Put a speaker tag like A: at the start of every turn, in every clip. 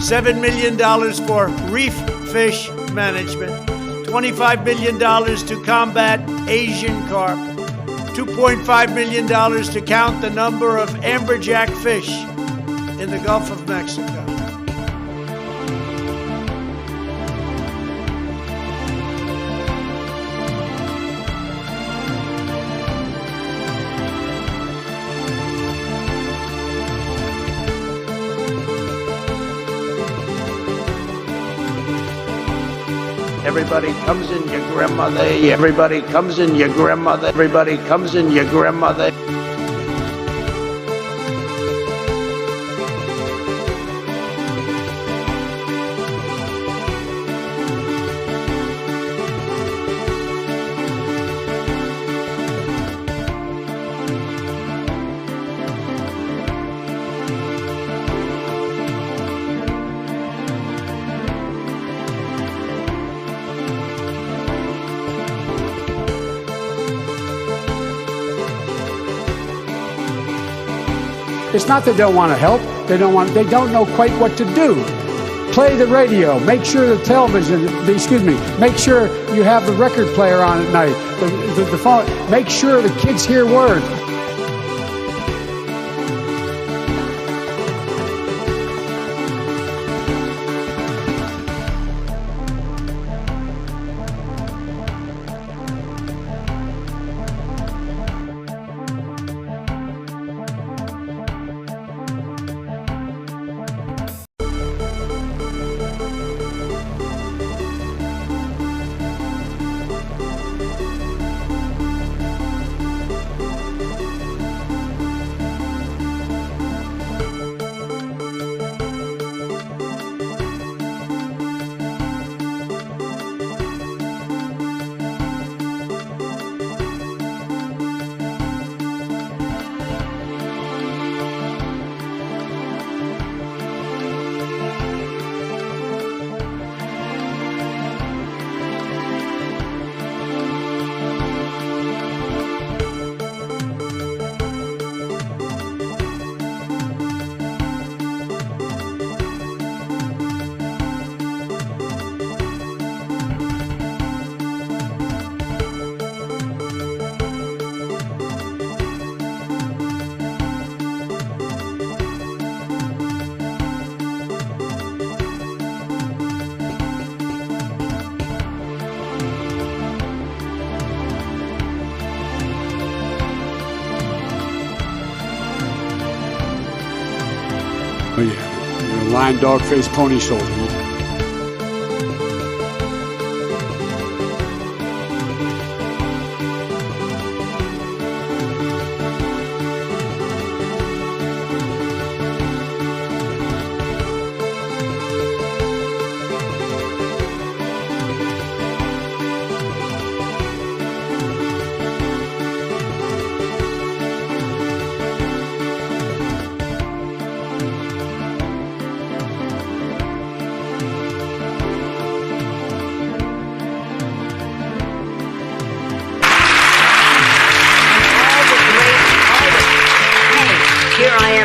A: $7 million for reef fish management, $25 million to combat Asian carp, $2.5 million to count the number of amberjack fish in the Gulf of Mexico. Everybody comes in your grandmother. Everybody comes in your grandmother. Everybody comes in your grandmother.
B: It's not that they don't want to help. They don't know quite what to do. Play the radio. Make sure the television, make sure you have the record player on at night. The phone. Make sure the kids hear words. Oh yeah, lion, dog face, pony shoulder.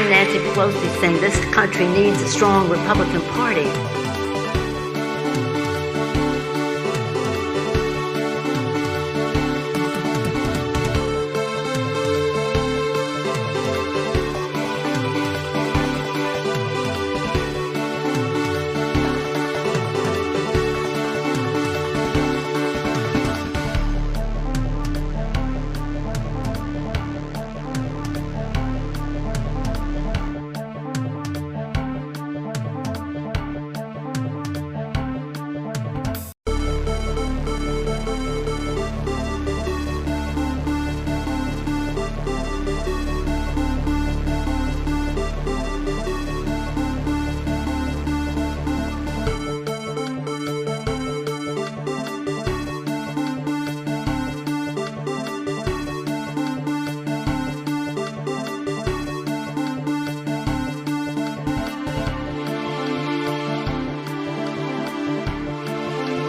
C: Nancy Pelosi saying this country needs a strong Republican Party.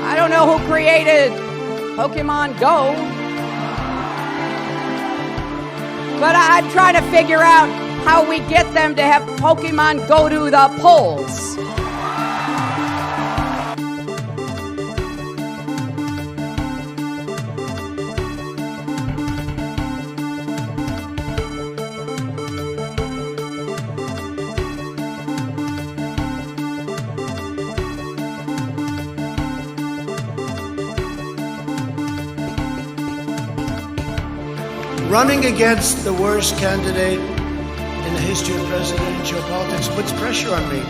D: I don't know who created Pokemon Go, but I'm trying to figure out how we get them to have Pokemon go to the polls.
A: Running against the worst candidate in the history of presidential politics puts pressure on me.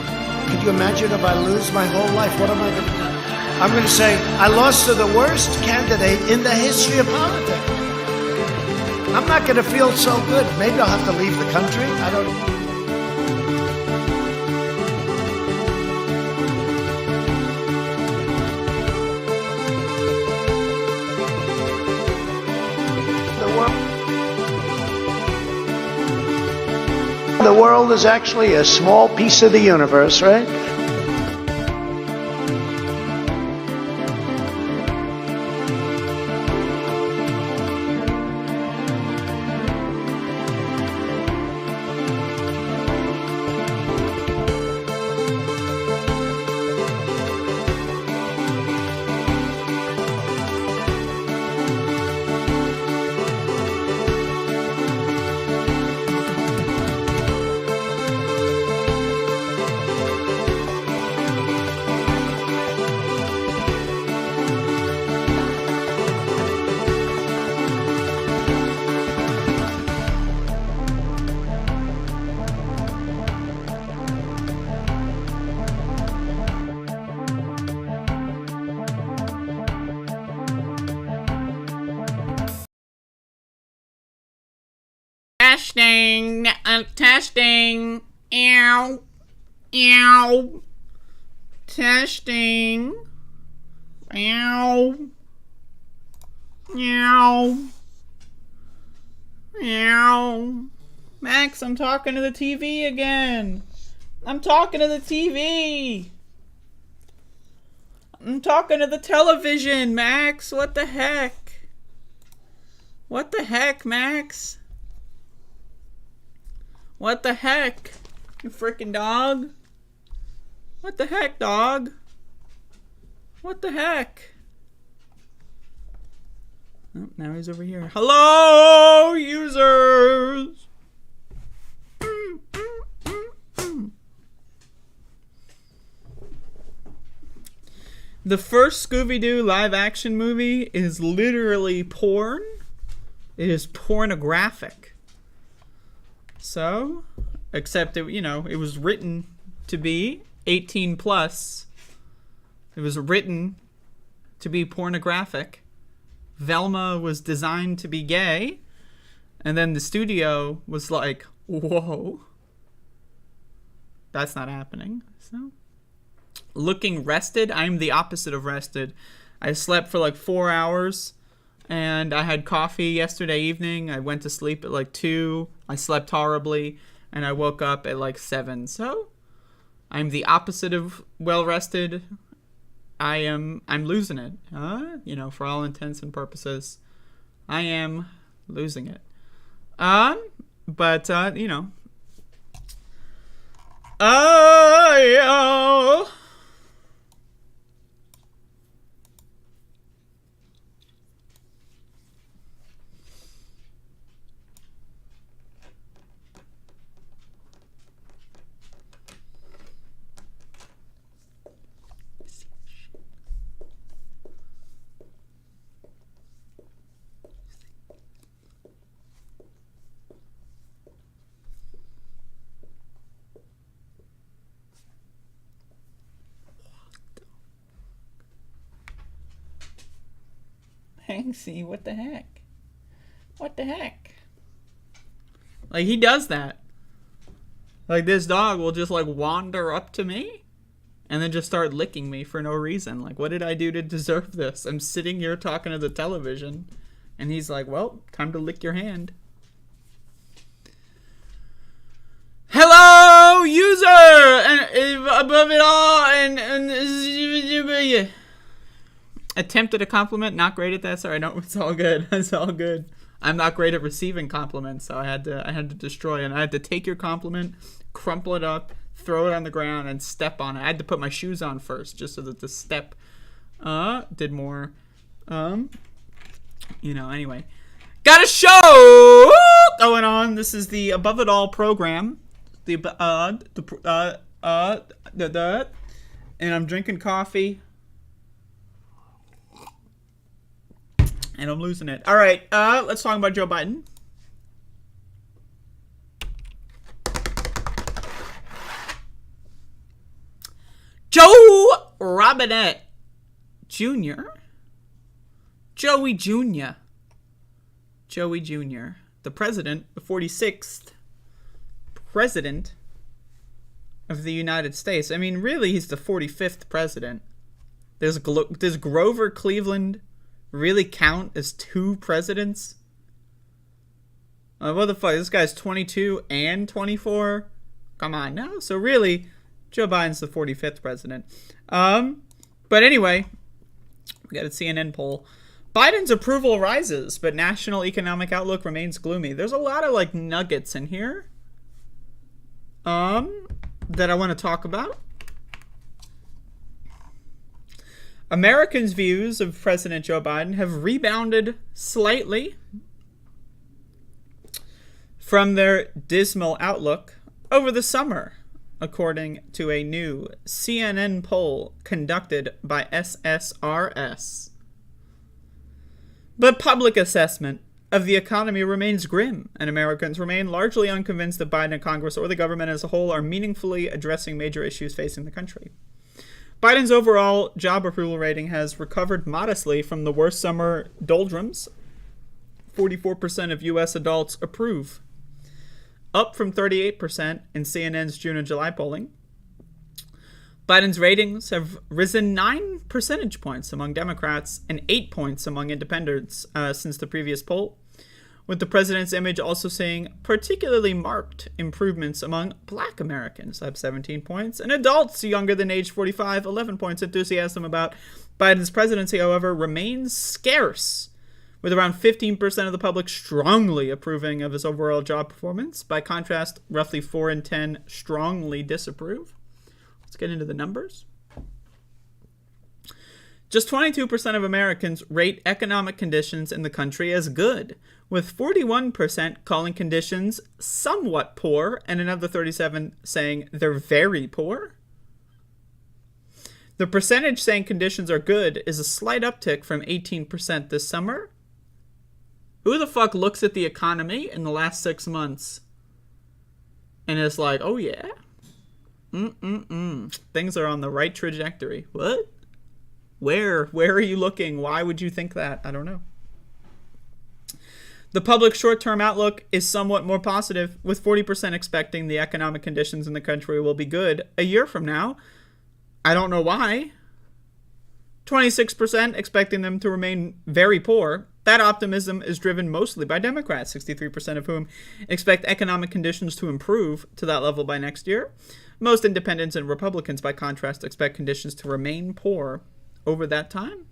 A: Could you imagine if I lose my whole life? What am I going to do? I'm going to say, I lost to the worst candidate in the history of politics. I'm not going to feel so good. Maybe I'll have to leave the country. I don't know. The world is actually a small piece of the universe, right?
D: Testing. Ow. Ow. Testing. Ow. Ow. Ow. Max, I'm talking to the TV again. I'm talking to the TV. I'm talking to the television, Max. What the heck? What the heck, Max? What the heck? You freaking dog? What the heck, dog? What the heck? Oh, now he's over here. Hello, users! The first Scooby-Doo live-action movie is literally porn. It is pornographic. So, except it, it was written to be 18 plus. It was written to be pornographic. Velma was designed to be gay. And then the studio was like, whoa. That's not happening. So, looking rested. I'm the opposite of rested. I slept for like 4 hours. And I had coffee yesterday evening. I went to sleep at like 2. I slept horribly. And I woke up at like 7. So, I'm the opposite of well-rested. I'm losing it. For all intents and purposes. I am losing it. Hanksy, what the heck? What the heck? Like, he does that. Like, this dog will just, like, wander up to me and then just start licking me for no reason. Like, what did I do to deserve this? I'm sitting here talking to the television, and he's like, well, time to lick your hand. Hello, user! And above it all, and attempted a compliment, not great at that. Sorry, no, it's all good. It's all good. I'm not great at receiving compliments, so I had to destroy it. And I had to take your compliment, crumple it up, throw it on the ground, and step on it. I had to put my shoes on first, just so that the step did more. Anyway, got a show going on. This is the Above It All program. And I'm drinking coffee. And I'm losing it. All right, let's talk about Joe Biden. Joe Robinette Jr. Joey Jr. Joey Jr. The president, the 46th president of the United States. I mean, really, he's the 45th president. Does Grover Cleveland really count as 2 presidents? What the fuck? This guy's 22 and 24? Come on now. So really, Joe Biden's the 45th president. But anyway, we got a CNN poll. Biden's approval rises, but national economic outlook remains gloomy. There's a lot of like nuggets in here that I want to talk about. Americans' views of President Joe Biden have rebounded slightly from their dismal outlook over the summer, according to a new CNN poll conducted by SSRS. But public assessment of the economy remains grim, and Americans remain largely unconvinced that Biden and Congress or the government as a whole are meaningfully addressing major issues facing the country. Biden's overall job approval rating has recovered modestly from the worst summer doldrums. 44% of U.S. adults approve, up from 38% in CNN's June and July polling. Biden's ratings have risen 9 percentage points among Democrats and 8 points among independents since the previous poll, with the president's image also seeing particularly marked improvements among Black Americans, up 17 points, and adults younger than age 45, 11 points. Enthusiasm about Biden's presidency, however, remains scarce, with around 15% of the public strongly approving of his overall job performance. By contrast, roughly 4 in 10 strongly disapprove. Let's get into the numbers. Just 22% of Americans rate economic conditions in the country as good, with 41% calling conditions somewhat poor and another 37% saying they're very poor. The percentage saying conditions are good is a slight uptick from 18% this summer. Who the fuck looks at the economy in the last 6 months and is like, oh yeah, things are on the right trajectory? What? Where are you looking? Why would you think that? I don't know. The public short-term outlook is somewhat more positive, with 40% expecting the economic conditions in the country will be good a year from now. I don't know why. 26% expecting them to remain very poor. That optimism is driven mostly by Democrats, 63% of whom expect economic conditions to improve to that level by next year. Most independents and Republicans, by contrast, expect conditions to remain poor over that time.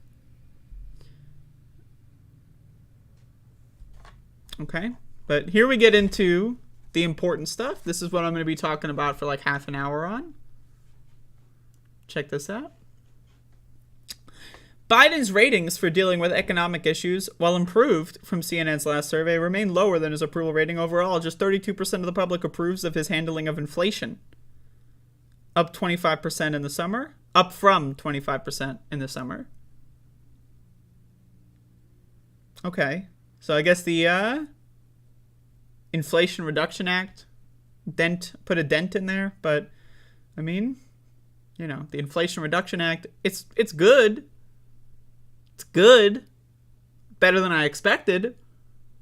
D: Okay, but here we get into the important stuff. This is what I'm going to be talking about for like half an hour on. Check this out. Biden's ratings for dealing with economic issues, while improved from CNN's last survey, remain lower than his approval rating overall. Just 32% of the public approves of his handling of inflation, up 25% in the summer, up from 25% in the summer. Okay, so I guess the Inflation Reduction Act put a dent in there, but I mean, you know, the Inflation Reduction Act, it's good. It's good. Better than I expected.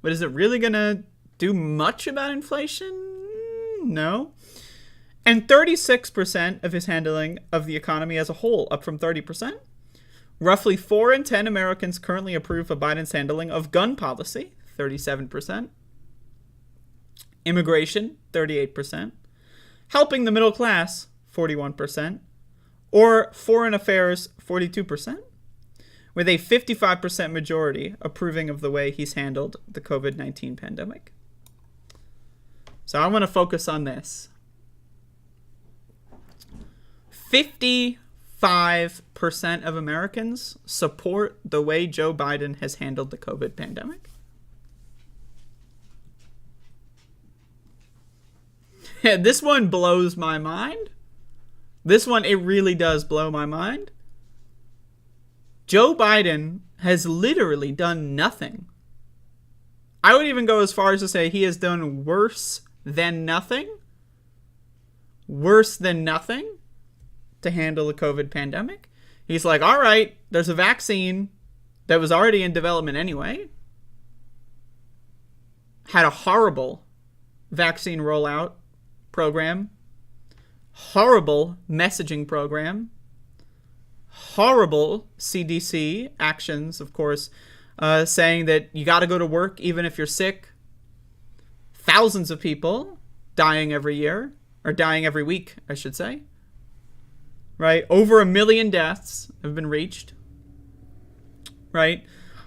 D: But is it really going to do much about inflation? No. And 36% of his handling of the economy as a whole, up from 30%. Roughly 4 in 10 Americans currently approve of Biden's handling of gun policy, 37%. Immigration, 38%. Helping the middle class, 41%. Or foreign affairs, 42%. With a 55% majority approving of the way he's handled the COVID-19 pandemic. So I want to focus on this. 55% of Americans support the way Joe Biden has handled the COVID pandemic. This one blows my mind. This one, it really does blow my mind. Joe Biden has literally done nothing. I would even go as far as to say he has done worse than nothing. Worse than nothing to handle the COVID pandemic. He's like, all right, there's a vaccine that was already in development anyway. Had a horrible vaccine rollout program. Horrible messaging program. Horrible CDC actions, of course, saying that you got to go to work even if you're sick. Thousands of people dying every year, or dying every week, I should say. Right? Over 1 million deaths have been reached. Right?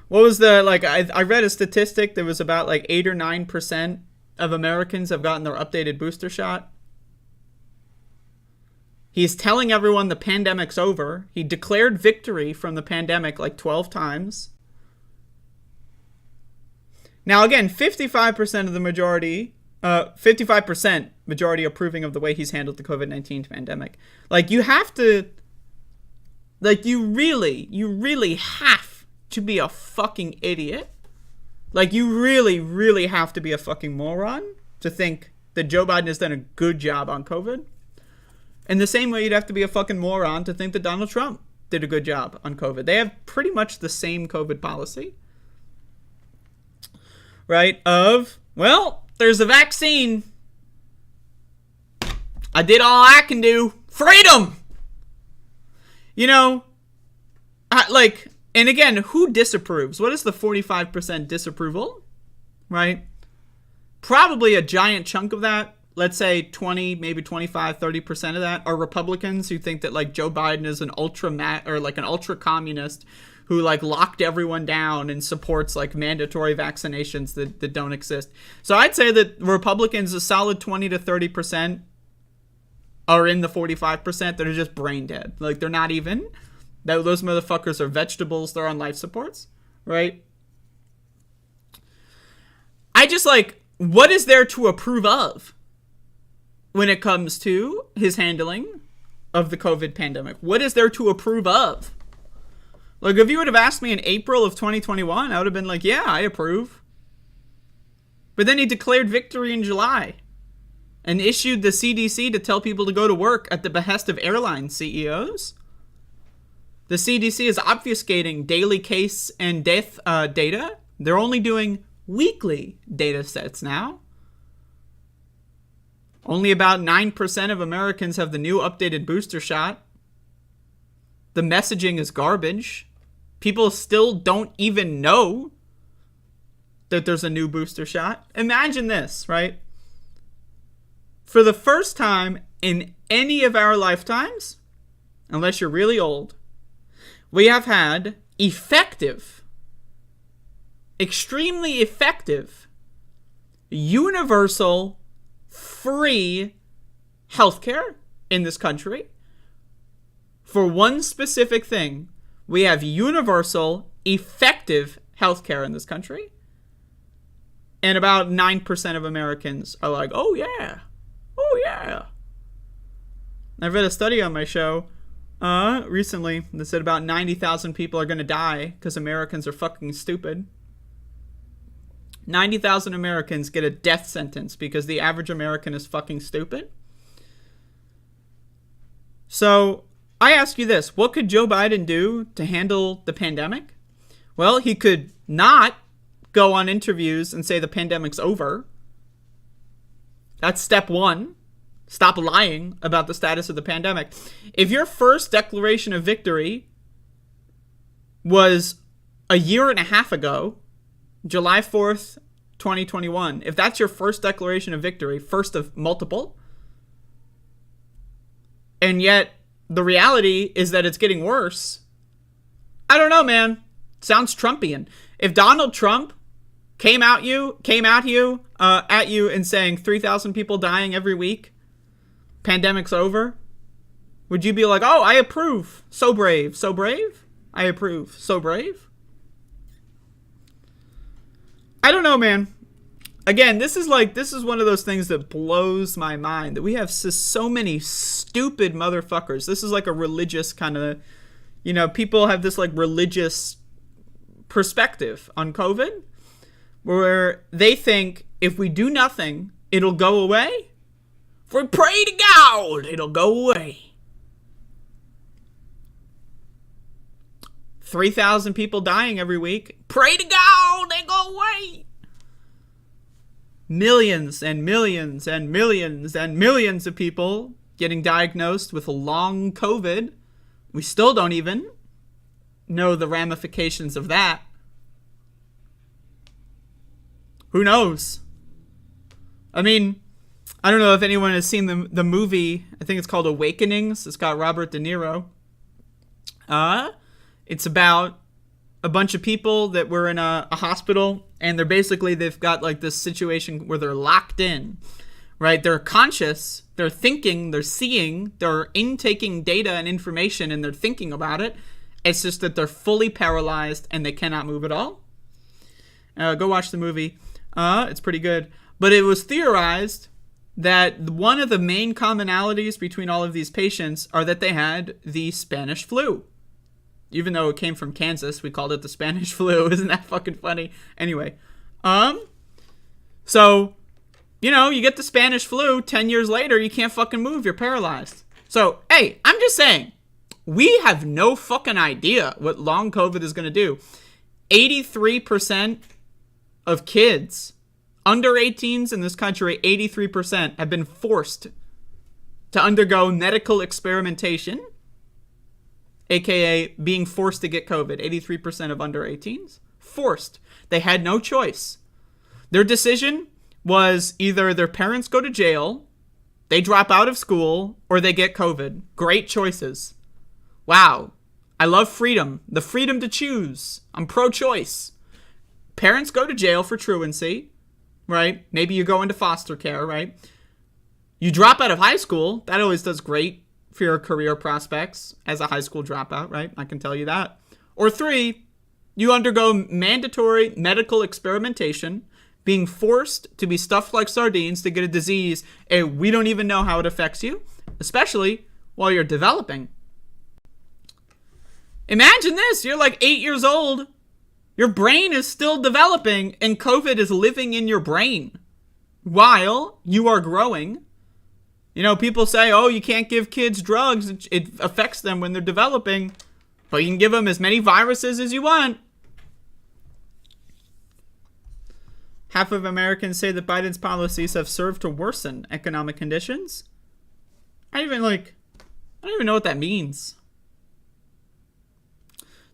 D: What was the, like, I read a statistic that was about like 8 or 9% of Americans have gotten their updated booster shot. He's telling everyone the pandemic's over. He declared victory from the pandemic like 12 times. Now, again, 55% of the majority, 55% majority approving of the way he's handled the COVID-19 pandemic. Like, you have to, like, you really have to be a fucking idiot. Like, you really have to be a fucking moron to think that Joe Biden has done a good job on COVID. In the same way, you'd have to be a fucking moron to think that Donald Trump did a good job on COVID. They have pretty much the same COVID policy. Right? Of, well, there's a vaccine. I did all I can do. Freedom! You know, and again, who disapproves? What is the 45% disapproval? Right? Probably a giant chunk of that, let's say 20, maybe 25, 30% of that are Republicans who think that like Joe Biden is an ultra communist who like locked everyone down and supports like mandatory vaccinations that don't exist. So I'd say that Republicans, a solid 20 to 30% are in the 45% that are just brain dead. Like they're not even. Those motherfuckers are vegetables. They're on life supports, right? I just like, what is there to approve of when it comes to his handling of the COVID pandemic? What is there to approve of? Like, if you would have asked me in April of 2021, I would have been like, yeah, I approve. But then he declared victory in July and issued the CDC to tell people to go to work at the behest of airline CEOs. The CDC is obfuscating daily case and death data. They're only doing weekly data sets now. Only about 9% of Americans have the new updated booster shot. The messaging is garbage. People still don't even know that there's a new booster shot. Imagine this, right? For the first time in any of our lifetimes, unless you're really old, we have had effective, extremely effective, universal, free healthcare in this country. For one specific thing, we have universal, effective healthcare in this country. And about 9% of Americans are like, oh yeah, oh yeah. I read a study on my show recently that said about 90,000 people are going to die because Americans are fucking stupid. 90,000 Americans get a death sentence because the average American is fucking stupid. So I ask you this, what could Joe Biden do to handle the pandemic? Well, he could not go on interviews and say the pandemic's over. That's step one. Stop lying about the status of the pandemic. If your first declaration of victory was a year and a half ago, July 4th, 2021, if that's your first declaration of victory, first of multiple, and yet the reality is that it's getting worse, I don't know, man. Sounds Trumpian. If Donald Trump came at you and saying 3,000 people dying every week, pandemic's over, would you be like, oh, I approve. So brave. So brave? I approve. So brave? I don't know, man. Again, this is one of those things that blows my mind, that we have so many stupid motherfuckers. This is like a religious kind of, people have this like religious perspective on COVID where they think if we do nothing, it'll go away. If we pray to God, it'll go away. 3,000 people dying every week. Pray to God they go away. Millions and millions and millions and millions of people getting diagnosed with long COVID. We still don't even know the ramifications of that. Who knows? I mean, I don't know if anyone has seen the movie. I think it's called Awakenings. It's got Robert De Niro. It's about a bunch of people that were in a hospital, and they've got like this situation where they're locked in, right? They're conscious, they're thinking, they're seeing, they're intaking data and information, and they're thinking about it. It's just that they're fully paralyzed and they cannot move at all. Go watch the movie. It's pretty good. But it was theorized that one of the main commonalities between all of these patients are that they had the Spanish flu. Even though it came from Kansas, we called it the Spanish flu. Isn't that fucking funny? Anyway, so, you get the Spanish flu, 10 years later, you can't fucking move, you're paralyzed. So, hey, I'm just saying, we have no fucking idea what long COVID is going to do. 83% of kids under 18s in this country, 83% have been forced to undergo medical experimentation, aka being forced to get COVID. 83% of under 18s. Forced. They had no choice. Their decision was either their parents go to jail, they drop out of school, or they get COVID. Great choices. Wow. I love freedom. The freedom to choose. I'm pro-choice. Parents go to jail for truancy, right? Maybe you go into foster care, right? You drop out of high school. That always does great for your career prospects as a high school dropout, right? I can tell you that. Or 3, you undergo mandatory medical experimentation, being forced to be stuffed like sardines to get a disease, and we don't even know how it affects you, especially while you're developing. Imagine this, you're like 8 years old, your brain is still developing, and COVID is living in your brain while you are growing. People say, oh, you can't give kids drugs. It affects them when they're developing. But you can give them as many viruses as you want. Half of Americans say that Biden's policies have served to worsen economic conditions. I don't even know what that means.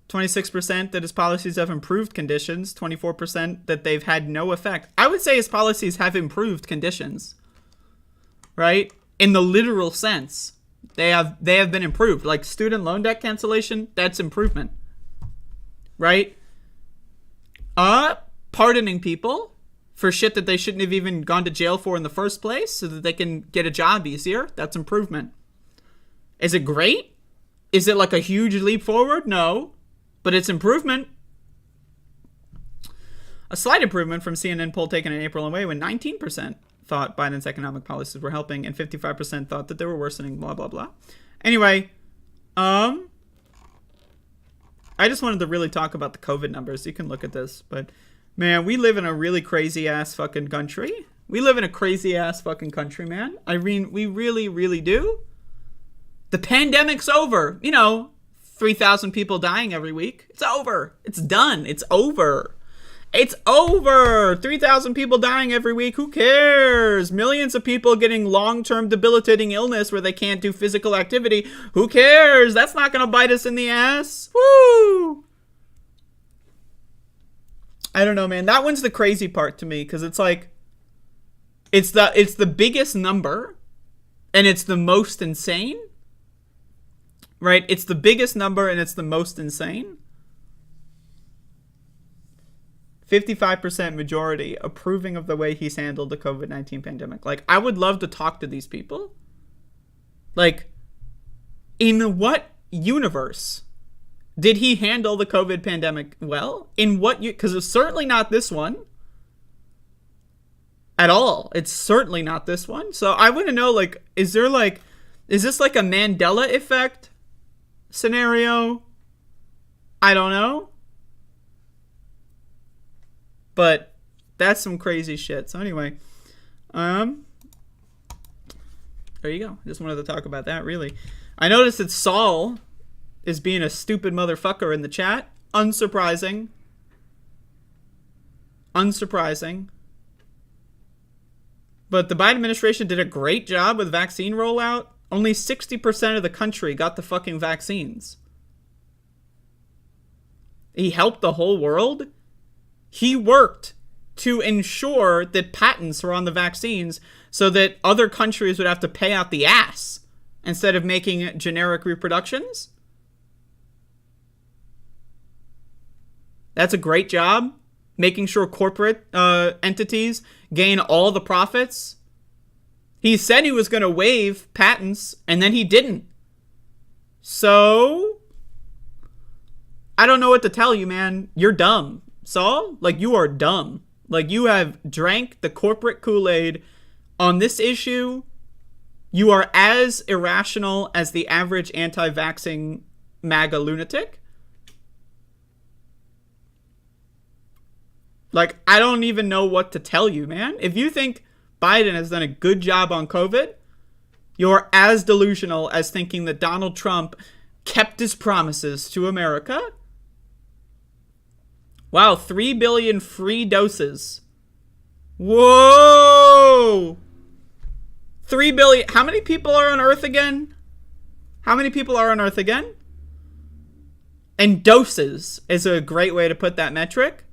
D: 26% that his policies have improved conditions. 24% that they've had no effect. I would say his policies have improved conditions. Right? In the literal sense, they have been improved. Like student loan debt cancellation, that's improvement, right? Pardoning people for shit that they shouldn't have even gone to jail for in the first place, so that they can get a job easier. That's improvement. Is it great? Is it like a huge leap forward? No, but it's improvement. A slight improvement from CNN poll taken in April and May, when 19% thought Biden's economic policies were helping and 55% thought that they were worsening, blah, blah, blah. Anyway, I just wanted to really talk about the COVID numbers. You can look at this, but man, we live in a really crazy ass fucking country. We live in a crazy ass fucking country, man. I mean, we really, really do. The pandemic's over. 3,000 people dying every week. It's over. It's done. It's over. It's over. 3,000 people dying every week. Who cares? Millions of people getting long-term debilitating illness where they can't do physical activity. Who cares? That's not going to bite us in the ass. Woo! I don't know, man. That one's the crazy part to me, because it's like, it's the biggest number, and it's the most insane. Right? It's the biggest number, and it's the most insane. 55% majority approving of the way he's handled the COVID-19 pandemic. Like, I would love to talk to these people. Like, in what universe did he handle the COVID pandemic well? In what because it's certainly not this one. At all. It's certainly not this one. So I want to know, like, is this like a Mandela effect scenario? I don't know. But that's some crazy shit. So anyway, there you go. Just wanted to talk about that, really. I noticed that Saul is being a stupid motherfucker in the chat. Unsurprising. Unsurprising. But the Biden administration did a great job with vaccine rollout. Only 60% of the country got the fucking vaccines. He helped the whole world. He worked to ensure that patents were on the vaccines so that other countries would have to pay out the ass instead of making generic reproductions. That's a great job. Making sure corporate entities gain all the profits. He said he was going to waive patents, and then he didn't. So, I don't know what to tell you, man. You're dumb. Saul, like, you are dumb. Like, you have drank the corporate Kool-Aid on this issue. You are as irrational as the average anti-vaxxing MAGA lunatic. Like, I don't even know what to tell you, man. If you think Biden has done a good job on COVID, you're as delusional as thinking that Donald Trump kept his promises to America. Wow, 3 billion free doses. Whoa! 3 billion. How many people are on Earth again? How many people are on Earth again? And doses is a great way to put that metric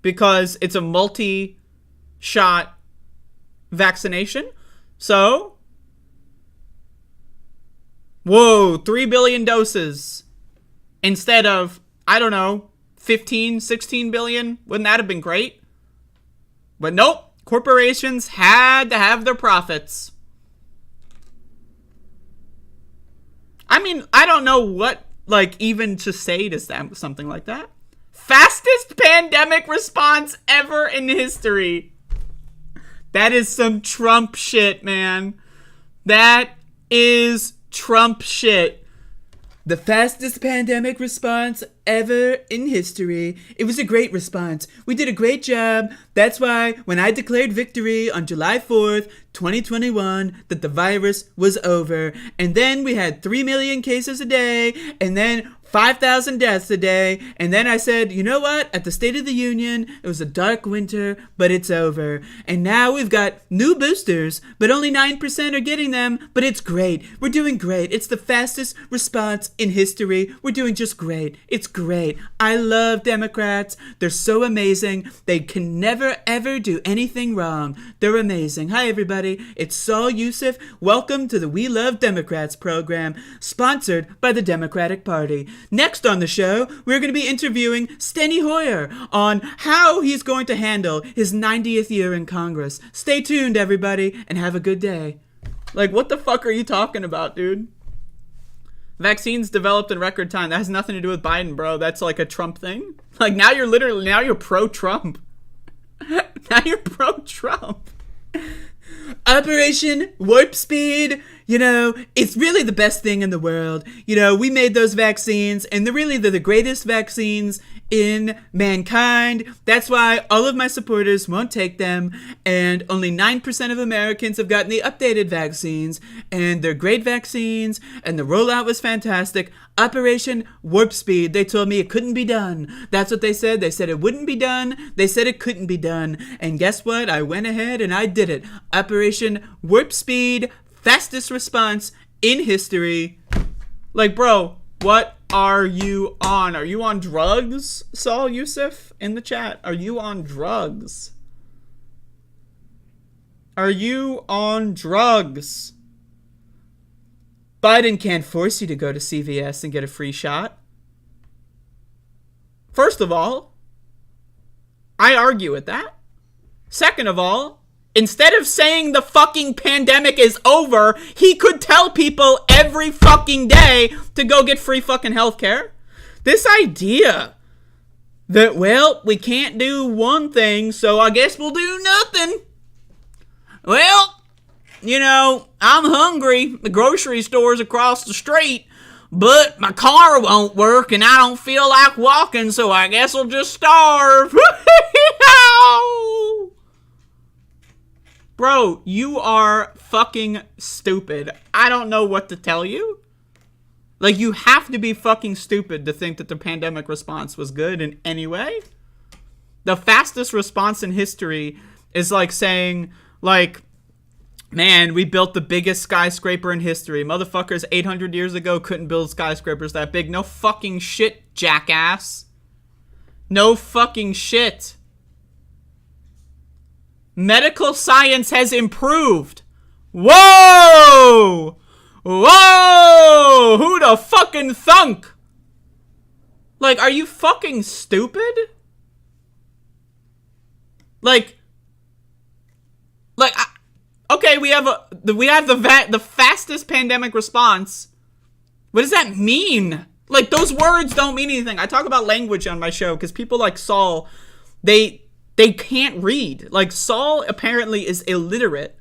D: because it's a multi-shot vaccination. So, whoa, 3 billion doses instead of, I don't know, 15, 16 billion. Wouldn't that have been great? But nope, corporations had to have their profits. I mean, I don't know what, like, even to say to something like that. Fastest pandemic response ever in history. That is some Trump shit, man. That is Trump shit. The fastest pandemic response ever in history. It was a great response. We did a great job. That's why when I declared victory on July 4th, 2021, that the virus was over. And then we had 3 million cases a day, and then 5,000 deaths a day. And then I said, you know what? At the State of the Union, it was a dark winter, but it's over. And now we've got new boosters, but only 9% are getting them. But it's great. We're doing great. It's the fastest response in history. We're doing just great. It's great. I love Democrats. They're so amazing. They can never, ever do anything wrong. They're amazing. Hi, everybody. It's Saul Youssef. Welcome to the We Love Democrats program, sponsored by the Democratic Party. Next on the show, we're going to be interviewing Steny Hoyer on how he's going to handle his 90th year in Congress. Stay tuned, everybody, and have a good day. Like, what the fuck are you talking about, dude? Vaccines developed in record time. That has nothing to do with Biden, bro. That's like a Trump thing. Like, now you're pro-Trump. Now you're pro-Trump. Operation Warp Speed, you know, it's really the best thing in the world. You know, we made those vaccines, and they're the greatest vaccines in mankind. That's why all of my supporters won't take them, and only 9% of Americans have gotten the updated vaccines, and they're great vaccines, and the rollout was fantastic. Operation Warp Speed, they told me it couldn't be done. That's what they said. They said it wouldn't be done. They said it couldn't be done. And guess what? I went ahead and I did it. Operation Warp Speed, fastest response in history. Like, bro, what are you on? Are you on drugs, Saul Youssef? In the chat, are you on drugs? Are you on drugs? Biden can't force you to go to CVS and get a free shot. First of all, I argue with that. Second of all, instead of saying the fucking pandemic is over, he could tell people every fucking day to go get free fucking healthcare. This idea that, well, we can't do one thing, so I guess we'll do nothing. Well, you know, I'm hungry. The grocery store's across the street, but my car won't work and I don't feel like walking, so I guess I'll just starve. Bro, you are fucking stupid. I don't know what to tell you. Like, you have to be fucking stupid to think that the pandemic response was good in any way. The fastest response in history is like saying, like, man, we built the biggest skyscraper in history. Motherfuckers 800 years ago couldn't build skyscrapers that big. No fucking shit, jackass. No fucking shit. Medical science has improved. Whoa! Whoa! Who the fucking thunk? Like, are you fucking stupid? Okay, we have the fastest pandemic response. What does that mean? Like, those words don't mean anything. I talk about language on my show because people like Saul, they can't read. Like, Saul apparently is illiterate.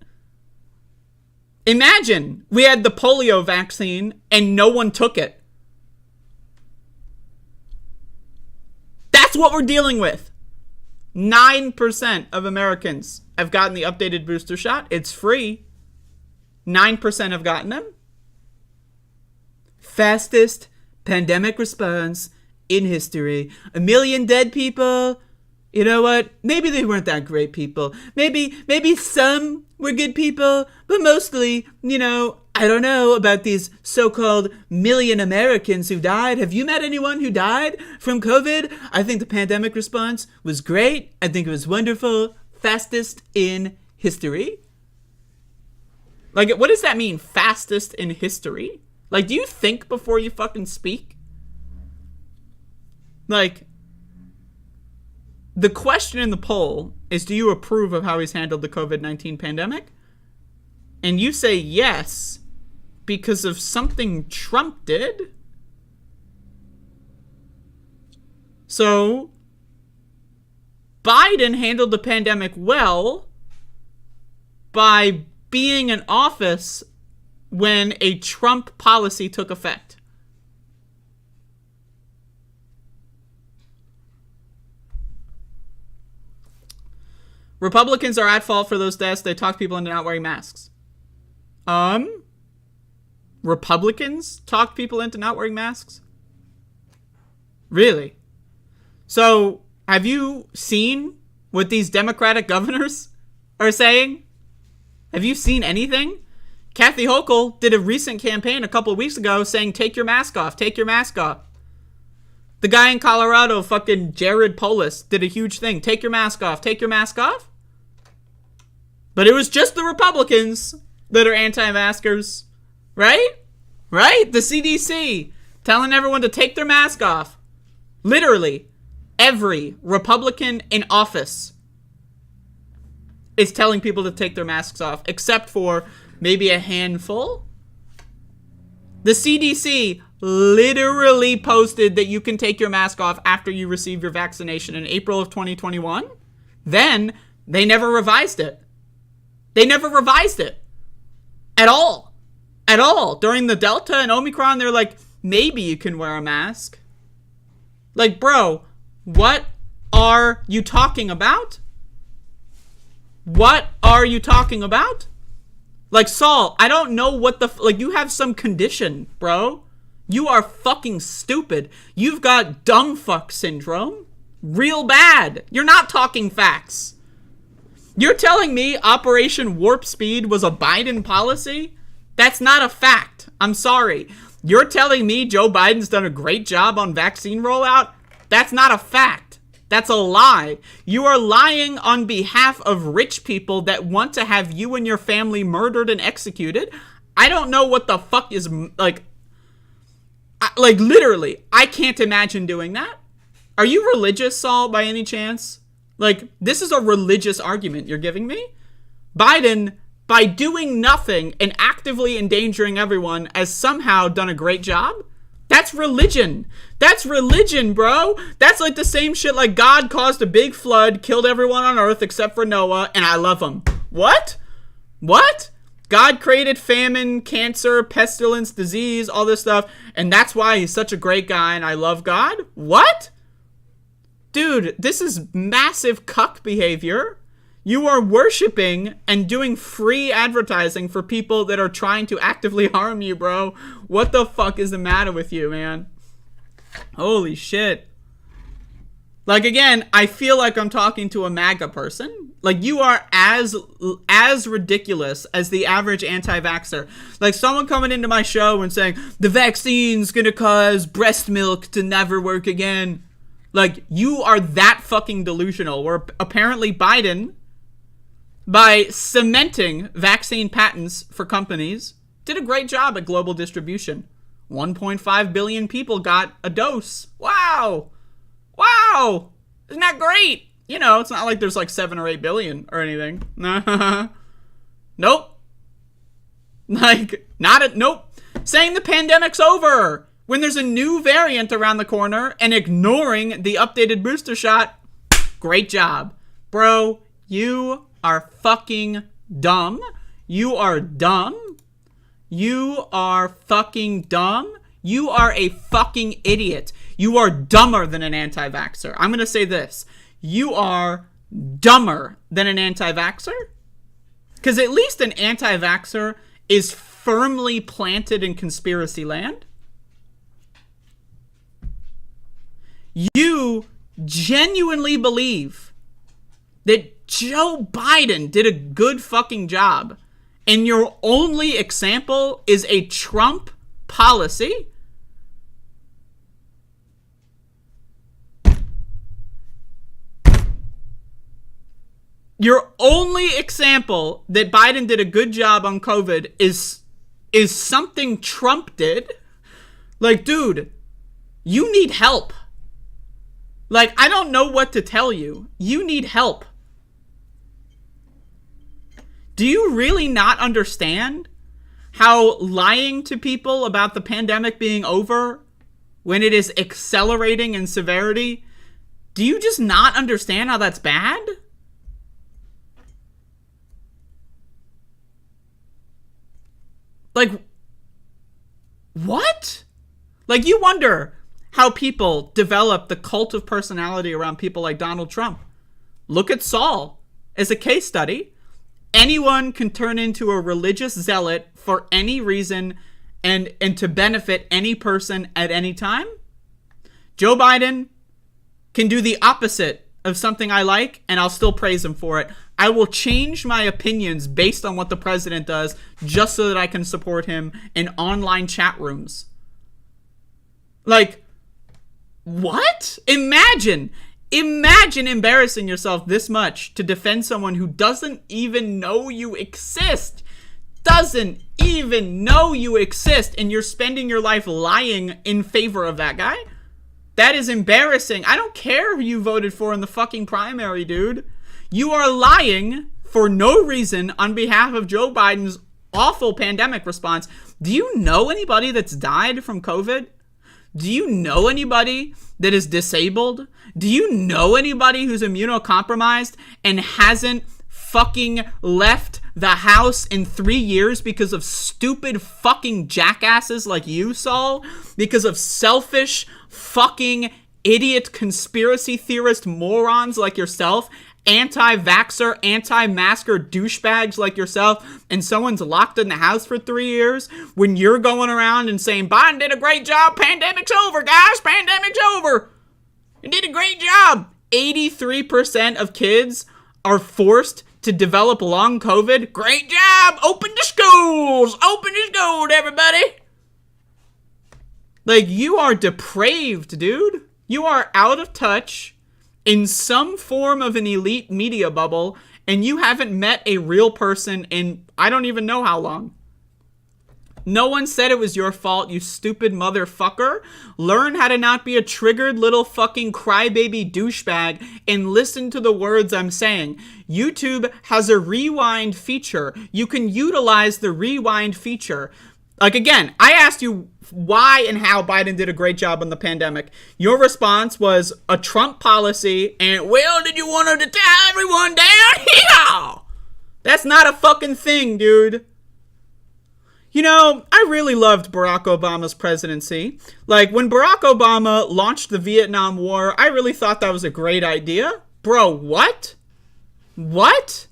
D: Imagine we had the polio vaccine and no one took it. That's what we're dealing with. 9% of Americans have gotten the updated booster shot. It's free. 9% have gotten them. Fastest pandemic response in history. 1 million dead people. You know what? Maybe they weren't that great people. Maybe some were good people, but mostly, you know, I don't know about these so-called million Americans who died. Have you met anyone who died from COVID? I think the pandemic response was great. I think it was wonderful. Fastest in history. Like, what does that mean? Fastest in history? Like, do you think before you fucking speak? Like, the question in the poll is, do you approve of how he's handled the COVID-19 pandemic? And you say yes because of something Trump did. So, Biden handled the pandemic well by being in office when a Trump policy took effect. Republicans are at fault for those deaths. They talk people into not wearing masks. Republicans talk people into not wearing masks? Really? So, have you seen what these Democratic governors are saying? Have you seen anything? Kathy Hochul did a recent campaign a couple of weeks ago saying, take your mask off, take your mask off. The guy in Colorado, fucking Jared Polis, did a huge thing. Take your mask off, take your mask off. But it was just the Republicans that are anti-maskers, right? Right? The CDC telling everyone to take their mask off. Literally, every Republican in office is telling people to take their masks off, except for maybe a handful. The CDC literally posted that you can take your mask off after you receive your vaccination in April of 2021. Then they never revised it. They never revised it. At all. At all. During the Delta and Omicron, they're like, maybe you can wear a mask. Like, bro, what are you talking about? What are you talking about? Like, Saul, I don't know what the... like, you have some condition, bro. You are fucking stupid. You've got dumb fuck syndrome. Real bad. You're not talking facts. You're telling me Operation Warp Speed was a Biden policy? That's not a fact. I'm sorry. You're telling me Joe Biden's done a great job on vaccine rollout? That's not a fact. That's a lie. You are lying on behalf of rich people that want to have you and your family murdered and executed. I don't know what the fuck is, like literally, I can't imagine doing that. Are you religious, Saul, by any chance? Like, this is a religious argument you're giving me? Biden, by doing nothing and actively endangering everyone, has somehow done a great job? That's religion. That's religion, bro. That's like the same shit like God caused a big flood, killed everyone on earth except for Noah, and I love him. What? What? God created famine, cancer, pestilence, disease, all this stuff, and that's why he's such a great guy and I love God? What? Dude, this is massive cuck behavior. You are worshiping and doing free advertising for people that are trying to actively harm you, bro. What the fuck is the matter with you, man? Holy shit. Like, again, I feel like I'm talking to a MAGA person. Like, you are as ridiculous as the average anti-vaxxer. Like, someone coming into my show and saying, the vaccine's gonna cause breast milk to never work again. Like, you are that fucking delusional. Where apparently Biden, by cementing vaccine patents for companies, did a great job at global distribution. 1.5 billion people got a dose. Wow. Wow. Isn't that great? You know, it's not like there's like 7 or 8 billion or anything. Nope. Like, nope. Saying the pandemic's over when there's a new variant around the corner and ignoring the updated booster shot. Great job. Bro, you are fucking dumb. You are dumb. You are fucking dumb. You are a fucking idiot. You are dumber than an anti-vaxxer. I'm going to say this. You are dumber than an anti-vaxxer. Because at least an anti-vaxxer is firmly planted in conspiracy land. You genuinely believe that Joe Biden did a good fucking job, and your only example is a Trump policy? Your only example that Biden did a good job on COVID is something Trump did? Like, dude, you need help. Like, I don't know what to tell you. You need help. Do you really not understand how lying to people about the pandemic being over when it is accelerating in severity, do you just not understand how that's bad? Like, what? Like, you wonder how people develop the cult of personality around people like Donald Trump. Look at Saul as a case study. Anyone can turn into a religious zealot for any reason and to benefit any person at any time. Joe Biden can do the opposite of something I like, and I'll still praise him for it. I will change my opinions based on what the president does just so that I can support him in online chat rooms. Like, what? Imagine embarrassing yourself this much to defend someone who doesn't even know you exist. Doesn't even know you exist, and you're spending your life lying in favor of that guy? That is embarrassing. I don't care who you voted for in the fucking primary, dude. You are lying for no reason on behalf of Joe Biden's awful pandemic response. Do you know anybody that's died from COVID? Do you know anybody that is disabled? Do you know anybody who's immunocompromised and hasn't fucking left the house in 3 years because of stupid fucking jackasses like you, Saul? Because of selfish fucking idiot conspiracy theorist morons like yourself? Anti-vaxxer, anti-masker douchebags like yourself, and someone's locked in the house for 3 years when you're going around and saying, Biden did a great job, pandemic's over, guys, pandemic's over. You did a great job. 83% of kids are forced to develop long COVID. Great job. Open the schools. Open the schools, everybody. Like, you are depraved, dude. You are out of touch in some form of an elite media bubble, and you haven't met a real person in I don't even know how long. No one said it was your fault, you stupid motherfucker. Learn how to not be a triggered little fucking crybaby douchebag and listen to the words I'm saying. YouTube has a rewind feature. You can utilize the rewind feature. Like, again, I asked you why and how Biden did a great job on the pandemic. Your response was a Trump policy and, well, did you want to tie everyone down? Yeah! That's not a fucking thing, dude. You know, I really loved Barack Obama's presidency. Like, when Barack Obama launched the Vietnam War, I really thought that was a great idea. Bro, what? What?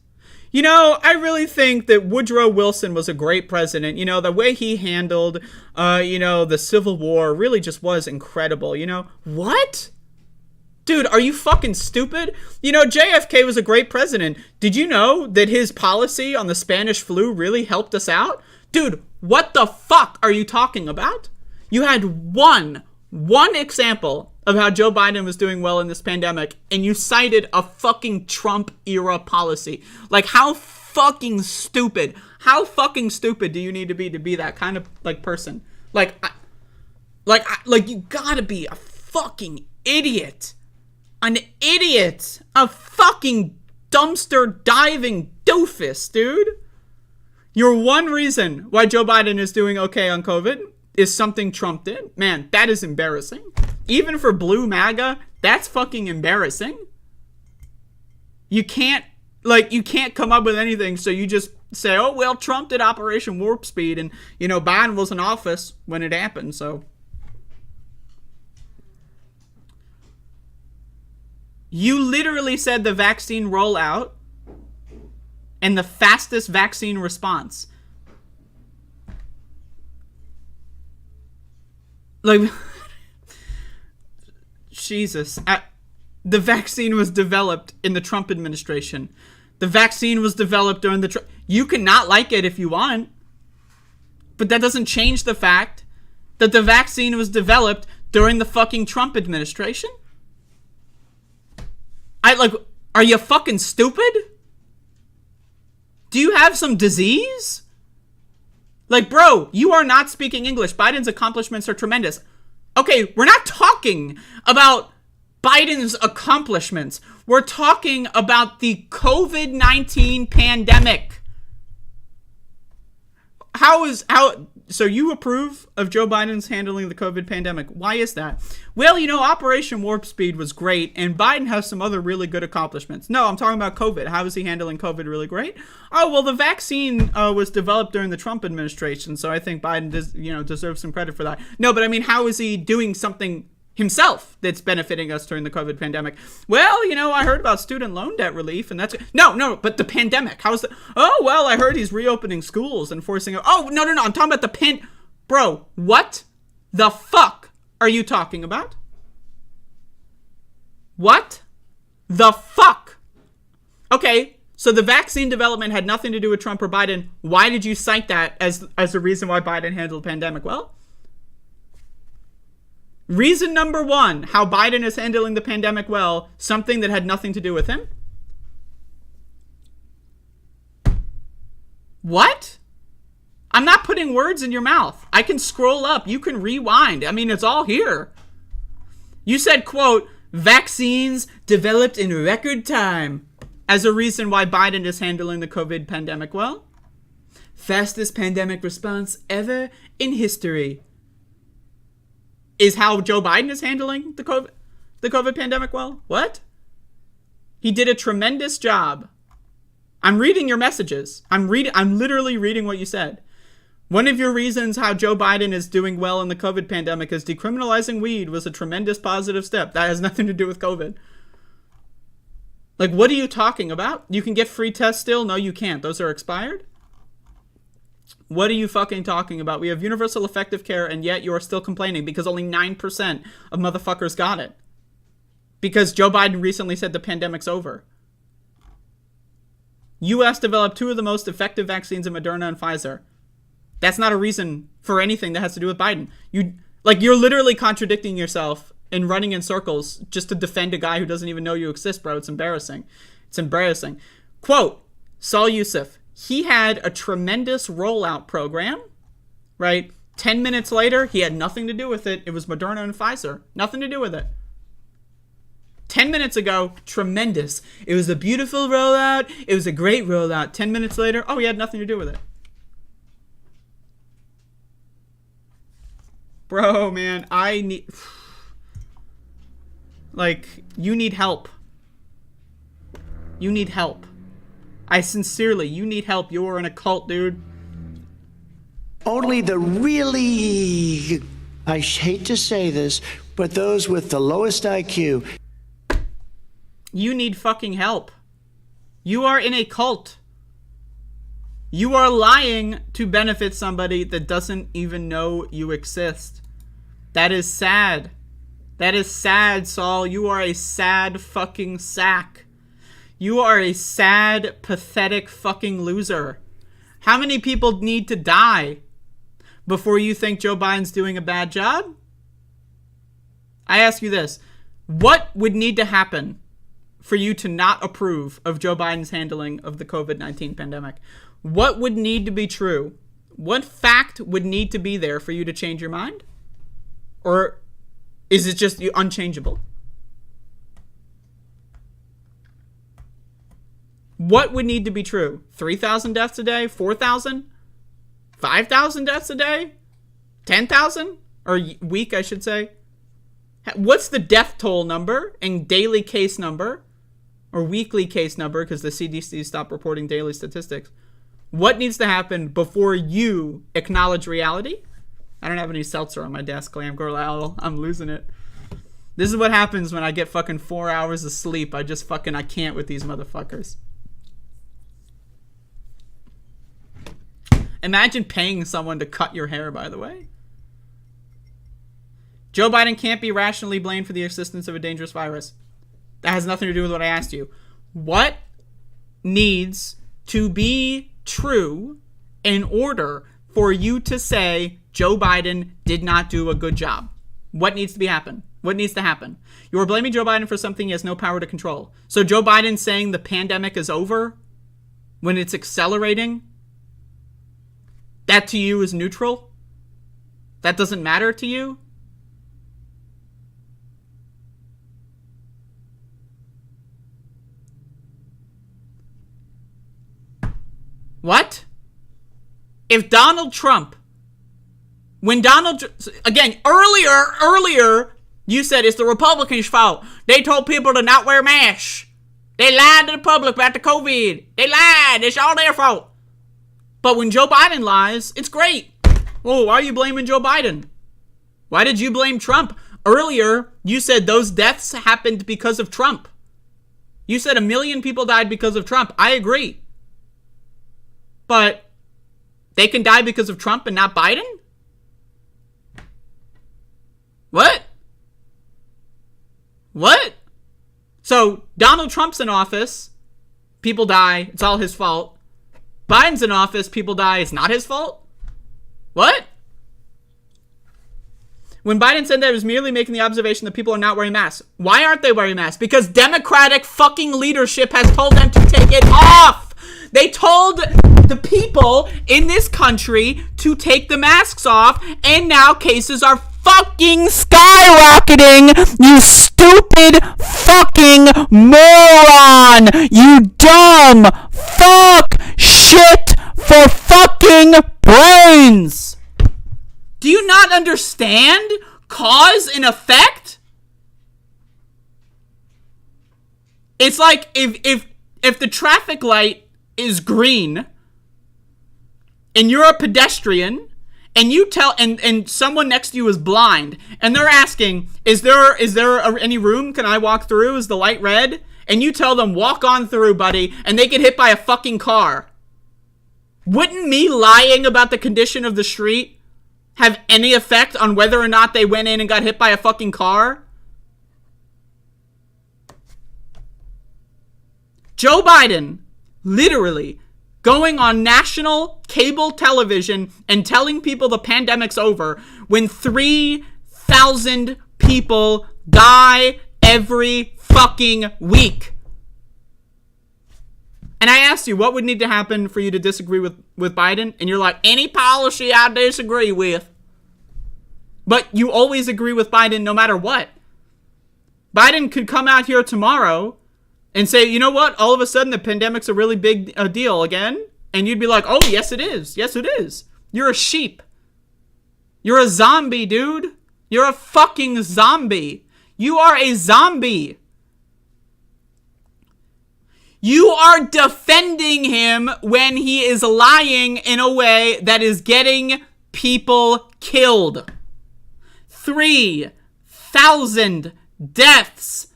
D: You know, I really think that Woodrow Wilson was a great president. You know, the way he handled, the Civil War really just was incredible. You know, what? Dude, are you fucking stupid? You know, JFK was a great president. Did you know that his policy on the Spanish flu really helped us out? Dude, what the fuck are you talking about? You had one example of how Joe Biden was doing well in this pandemic, and you cited a fucking Trump-era policy. Like, how fucking stupid do you need to be that kind of, like, person? Like, you gotta be a fucking idiot. An idiot. A fucking dumpster diving doofus, dude. Your one reason why Joe Biden is doing okay on COVID is something Trump did. Man, that is embarrassing. Even for blue MAGA, that's fucking embarrassing. You can't come up with anything, so you just say, oh, well, Trump did Operation Warp Speed, and, you know, Biden was in office when it happened, so. You literally said the vaccine rollout and the fastest vaccine response. Like, Jesus. The vaccine was developed in the Trump administration. The vaccine was developed during the You can not like it if you want, but that doesn't change the fact that the vaccine was developed during the fucking Trump administration. Are you fucking stupid? Do you have some disease? Like, bro, you are not speaking English. Biden's accomplishments are tremendous. Okay, we're not talking about Biden's accomplishments. We're talking about the COVID-19 pandemic. So you approve of Joe Biden's handling the COVID pandemic. Why is that? Well, you know, Operation Warp Speed was great, and Biden has some other really good accomplishments. No, I'm talking about COVID. How is he handling COVID really great? Oh, well, the vaccine was developed during the Trump administration, so I think Biden deserves some credit for that. No, but I mean, how is he doing something himself that's benefiting us during the COVID pandemic? Well, you know, I heard about student loan debt relief, and that's... No, but the pandemic. Oh, well, I heard he's reopening schools and forcing... Oh, no, I'm talking about the Bro, what the fuck are you talking about? What the fuck? Okay, so the vaccine development had nothing to do with Trump or Biden. Why did you cite that as the reason why Biden handled the pandemic? Well, reason number one, how Biden is handling the pandemic well, something that had nothing to do with him? What? I'm not putting words in your mouth. I can scroll up. You can rewind. I mean, it's all here. You said, quote, vaccines developed in record time as a reason why Biden is handling the COVID pandemic well. Fastest pandemic response ever in history is how Joe Biden is handling the COVID pandemic well. What? He did a tremendous job. I'm reading your messages. I'm literally reading what you said. One of your reasons how Joe Biden is doing well in the COVID pandemic is decriminalizing weed was a tremendous positive step. That has nothing to do with COVID. Like, what are you talking about? You can get free tests still? No, you can't. Those are expired. What are you fucking talking about? We have universal effective care, and yet you are still complaining because only 9% of motherfuckers got it. Because Joe Biden recently said the pandemic's over. U.S. developed two of the most effective vaccines in Moderna and Pfizer. That's not a reason for anything that has to do with Biden. You're literally contradicting yourself and running in circles just to defend a guy who doesn't even know you exist, bro. It's embarrassing. It's embarrassing. Quote, Saul Youssef, he had a tremendous rollout program, right? 10 minutes later, he had nothing to do with it. It was Moderna and Pfizer. Nothing to do with it. 10 minutes ago, tremendous. It was a beautiful rollout. It was a great rollout. 10 minutes later, he had nothing to do with it. Bro, man, you need help. You need help. You need help. You're in a cult, dude.
E: Only the really, I hate to say this, but those with the lowest IQ.
D: You need fucking help. You are in a cult. You are lying to benefit somebody that doesn't even know you exist. That is sad. That is sad, Saul. You are a sad fucking sack. You are a sad, pathetic fucking loser. How many people need to die before you think Joe Biden's doing a bad job? I ask you this. What would need to happen for you to not approve of Joe Biden's handling of the COVID-19 pandemic? What would need to be true? What fact would need to be there for you to change your mind? Or is it just unchangeable? What would need to be true? 3,000 deaths a day? 4,000? 5,000 deaths a day? 10,000? Or week, I should say. What's the death toll number and daily case number? Or weekly case number, because the CDC stopped reporting daily statistics. What needs to happen before you acknowledge reality? I don't have any seltzer on my desk, Clam Girl. I'm losing it. This is what happens when I get fucking 4 hours of sleep. I can't with these motherfuckers. Imagine paying someone to cut your hair, by the way. Joe Biden can't be rationally blamed for the existence of a dangerous virus. That has nothing to do with what I asked you. What needs to be true in order for you to say Joe Biden did not do a good job? What needs to happen? What needs to happen? You are blaming Joe Biden for something he has no power to control. So Joe Biden saying the pandemic is over when it's accelerating, that to you is neutral? That doesn't matter to you? What? If Donald Trump, again, earlier, you said it's the Republicans' fault. They told people to not wear masks. They lied to the public about the COVID. They lied. It's all their fault. But when Joe Biden lies, it's great. Oh, why are you blaming Joe Biden? Why did you blame Trump? Earlier, you said those deaths happened because of Trump. You said 1 million people died because of Trump. I agree. But they can die because of Trump and not Biden? What? What? So Donald Trump's in office, people die, it's all his fault. Biden's in office, people die, it's not his fault? What? When Biden said that he was merely making the observation that people are not wearing masks. Why aren't they wearing masks? Because Democratic fucking leadership has told them to take it off. They told the people in this country to take the masks off, and now cases are fucking skyrocketing. You stupid fucking moron. You dumb fuck shit for fucking brains. Do you not understand cause and effect? It's like if the traffic light is green and you're a pedestrian and you tell and someone next to you is blind and they're asking, is there any room? Can I walk through? Is the light red? And you tell them, walk on through, buddy, and they get hit by a fucking car. Wouldn't me lying about the condition of the street have any effect on whether or not they went in and got hit by a fucking car? Joe Biden literally going on national cable television and telling people the pandemic's over when 3,000 people die every fucking week. And I asked you, what would need to happen for you to disagree with Biden? And you're like, any policy I disagree with. But you always agree with Biden no matter what. Biden could come out here tomorrow and say, you know what? All of a sudden, the pandemic's a really big deal again. And you'd be like, oh, yes, it is. Yes, it is. You're a sheep. You're a zombie, dude. You're a fucking zombie. You are a zombie. You are defending him when he is lying in a way that is getting people killed. 3,000 deaths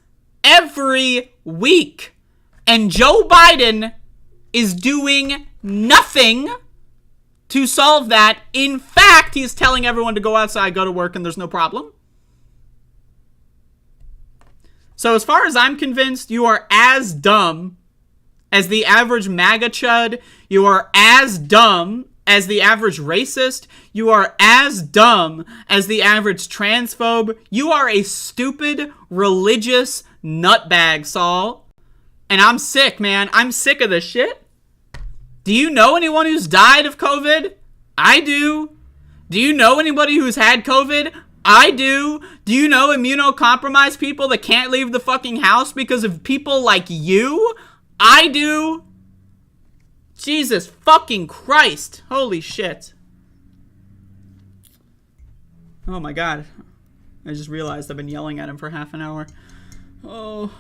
D: every week. And Joe Biden is doing nothing to solve that. In fact, he's telling everyone to go outside, go to work, and there's no problem. So as far as I'm convinced, you are as dumb as the average MAGA chud. You are as dumb as the average racist. You are as dumb as the average transphobe. You are a stupid religious nutbag, Saul. And I'm sick, man. I'm sick of this shit. Do you know anyone who's died of COVID? I do. Do you know anybody who's had COVID? I do. Do you know immunocompromised people that can't leave the fucking house because of people like you? I do. Jesus fucking Christ. Holy shit. Oh my god. I just realized I've been yelling at him for half an hour. Oh.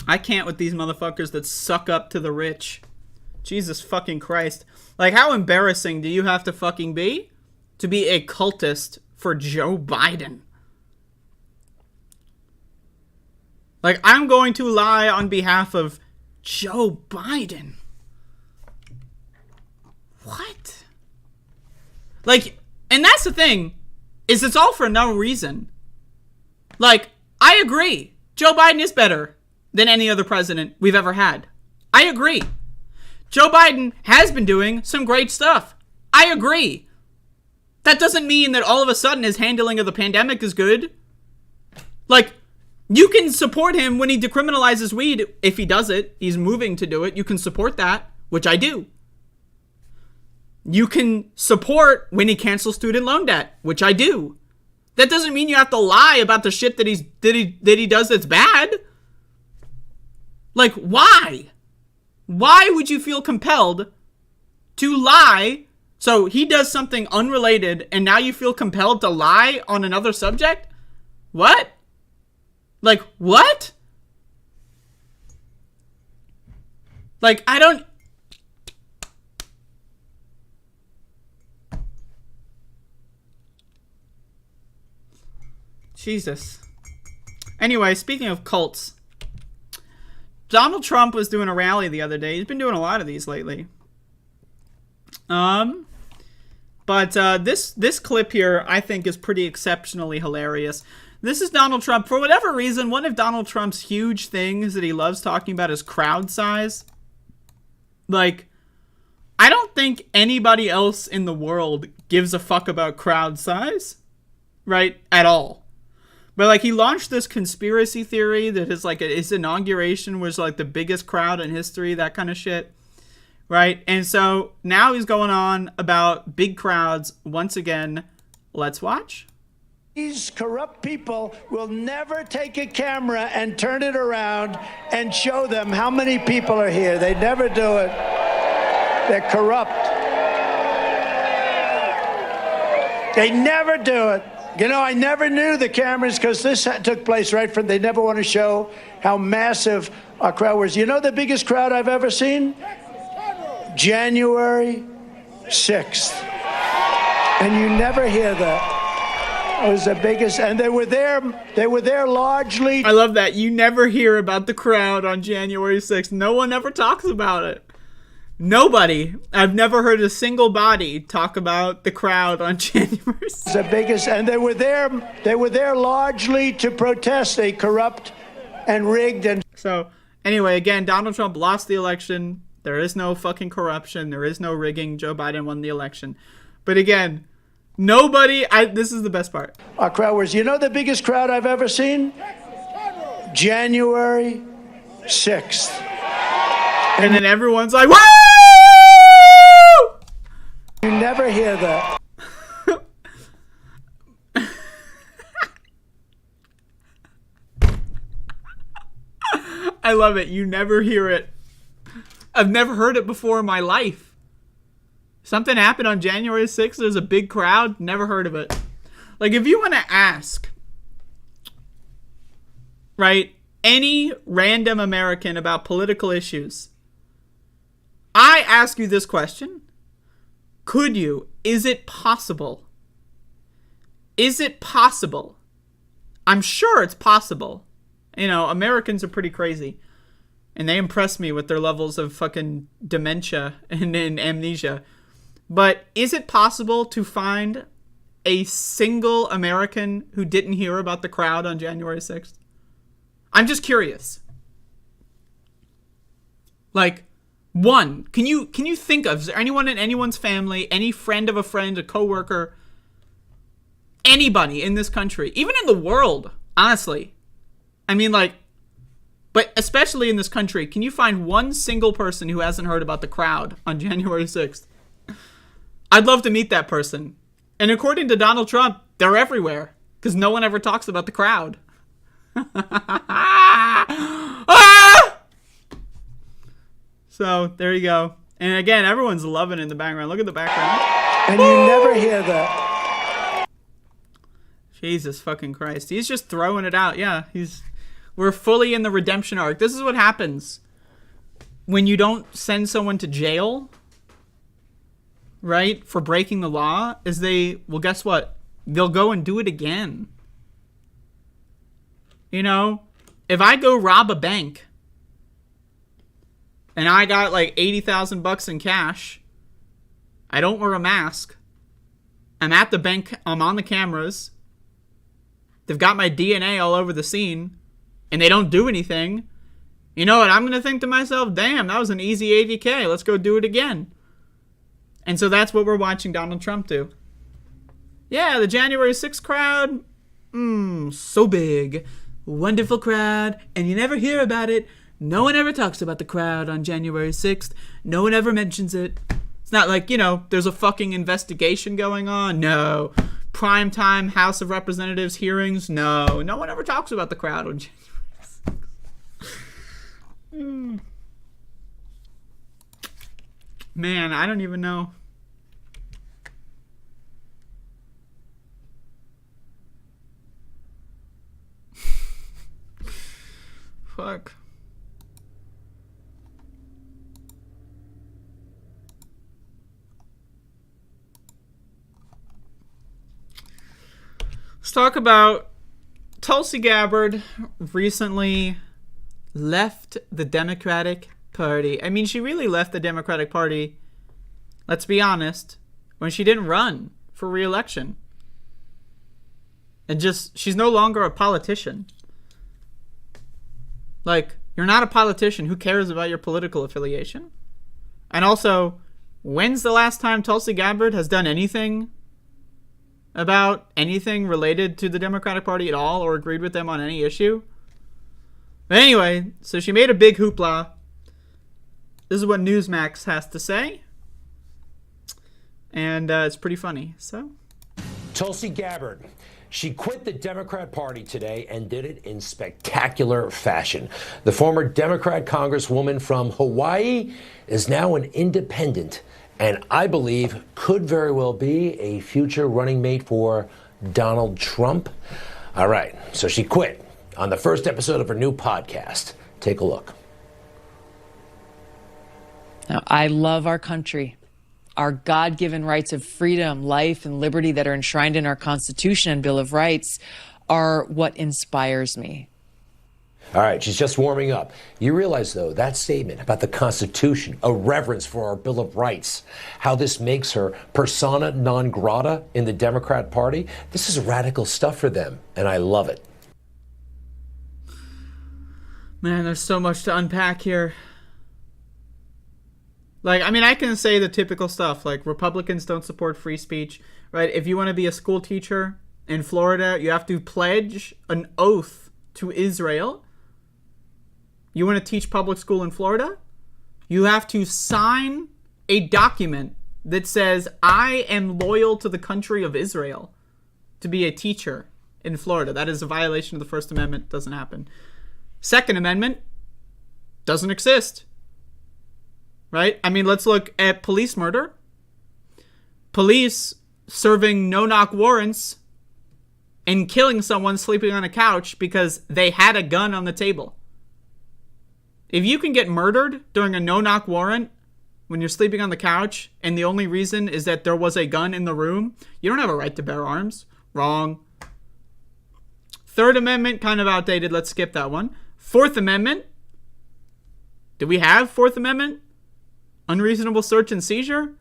D: I can't with these motherfuckers that suck up to the rich. Jesus fucking Christ. Like, how embarrassing do you have to fucking be to be a cultist for Joe Biden? Like, I'm going to lie on behalf of Joe Biden. What? Like, and that's the thing, is it's all for no reason. Like, I agree. Joe Biden is better than any other president we've ever had. I agree. Joe Biden has been doing some great stuff. I agree. That doesn't mean that all of a sudden his handling of the pandemic is good. Like, you can support him when he decriminalizes weed. If he does it, he's moving to do it. You can support that, which I do. You can support when he cancels student loan debt, which I do. That doesn't mean you have to lie about the shit that he does that's bad. Like, why? Why would you feel compelled to lie? So he does something unrelated, and now you feel compelled to lie on another subject? What? Like, what? Like, I don't... Jesus. Anyway, speaking of cults, Donald Trump was doing a rally the other day. He's been doing a lot of these lately. But this clip here, I think, is pretty exceptionally hilarious. This is Donald Trump. For whatever reason, one of Donald Trump's huge things that he loves talking about is crowd size. Like, I don't think anybody else in the world gives a fuck about crowd size, right? At all. But, like, he launched this conspiracy theory that his inauguration was, like, the biggest crowd in history, that kind of shit, right? And so now he's going on about big crowds once again. Let's watch.
E: These corrupt people will never take a camera and turn it around and show them how many people are here. They never do it. They're corrupt. They never do it. You know, I never knew the cameras, because this took place right from, they never want to show how massive our crowd was. You know the biggest crowd I've ever seen? January 6th. And you never hear that. It was the biggest, and they were there largely.
D: I love that. You never hear about the crowd on January 6th. No one ever talks about it. Nobody. I've never heard a single body talk about the crowd on January 6th.
E: The biggest, and they were there largely to protest a corrupt and rigged and...
D: So, anyway, again, Donald Trump lost the election. There is no fucking corruption. There is no rigging. Joe Biden won the election. But again, nobody... this is the best part.
E: Our crowd was, you know the biggest crowd I've ever seen? January 6th.
D: And then everyone's like, woo!
E: You never hear that.
D: I love it. You never hear it. I've never heard it before in my life. Something happened on January 6th. There's a big crowd. Never heard of it. Like, if you want to ask, right, any random American about political issues, I ask you this question. Could you? Is it possible? Is it possible I'm sure it's possible. You know, Americans are pretty crazy. And they impress me with their levels of fucking dementia and amnesia. But is it possible to find a single American who didn't hear about the crowd on January 6th? I'm just curious. Like, one, can you think of, is there anyone in anyone's family, any friend of a friend, a coworker, anybody in this country, even in the world, honestly? I mean, like, but especially in this country, can you find one single person who hasn't heard about the crowd on January 6th? I'd love to meet that person. And according to Donald Trump, they're everywhere because no one ever talks about the crowd. Ah! So there you go. And again, everyone's loving it in the background. Look at the background.
E: And you never hear that.
D: Jesus fucking Christ. He's just throwing it out. Yeah, we're fully in the redemption arc. This is what happens when you don't send someone to jail, right, for breaking the law, is well, guess what? They'll go and do it again. You know, if I go rob a bank and I got like $80,000 in cash, I don't wear a mask, I'm at the bank, I'm on the cameras, they've got my DNA all over the scene, and they don't do anything, you know what I'm going to think to myself? Damn, that was an easy 80K. Let's go do it again. And so that's what we're watching Donald Trump do. Yeah, the January 6th crowd, so big. Wonderful crowd, and you never hear about it. No one ever talks about the crowd on January 6th. No one ever mentions it. It's not like, you know, there's a fucking investigation going on. No. Primetime House of Representatives hearings. No. No one ever talks about the crowd on January 6th. Man, I don't even know. Fuck. Let's talk about Tulsi Gabbard recently left the Democratic Party. I mean, she really left the Democratic Party, let's be honest, when she didn't run for re-election. And she's no longer a politician. Like, you're not a politician. Who cares about your political affiliation? And also, when's the last time Tulsi Gabbard has done anything about anything related to the Democratic Party at all or agreed with them on any issue? But anyway, so she made a big hoopla. This is what Newsmax has to say. And it's pretty funny. So,
F: Tulsi Gabbard. She quit the Democrat Party today and did it in spectacular fashion. The former Democrat Congresswoman from Hawaii is now an independent and I believe could very well be a future running mate for Donald Trump. All right, so she quit on the first episode of her new podcast. Take a look.
G: Now, I love our country. Our God-given rights of freedom, life, and liberty that are enshrined in our Constitution and Bill of Rights are what inspires me.
F: All right, she's just warming up. You realize, though, that statement about the Constitution, a reverence for our Bill of Rights, how this makes her persona non grata in the Democrat Party, this is radical stuff for them, and I love it.
D: Man, there's so much to unpack here. Like, I mean, I can say the typical stuff, like Republicans don't support free speech, right? If you want to be a school teacher in Florida, you have to pledge an oath to Israel. You want to teach public school in Florida? You have to sign a document that says, I am loyal to the country of Israel to be a teacher in Florida. That is a violation of the First Amendment. Doesn't happen. Second Amendment doesn't exist. Right? I mean, let's look at police murder. Police serving no-knock warrants and killing someone sleeping on a couch because they had a gun on the table. If you can get murdered during a no-knock warrant when you're sleeping on the couch and the only reason is that there was a gun in the room, you don't have a right to bear arms. Wrong. Third Amendment, kind of outdated. Let's skip that one. Fourth Amendment. Do we have Fourth Amendment? Unreasonable search and seizure?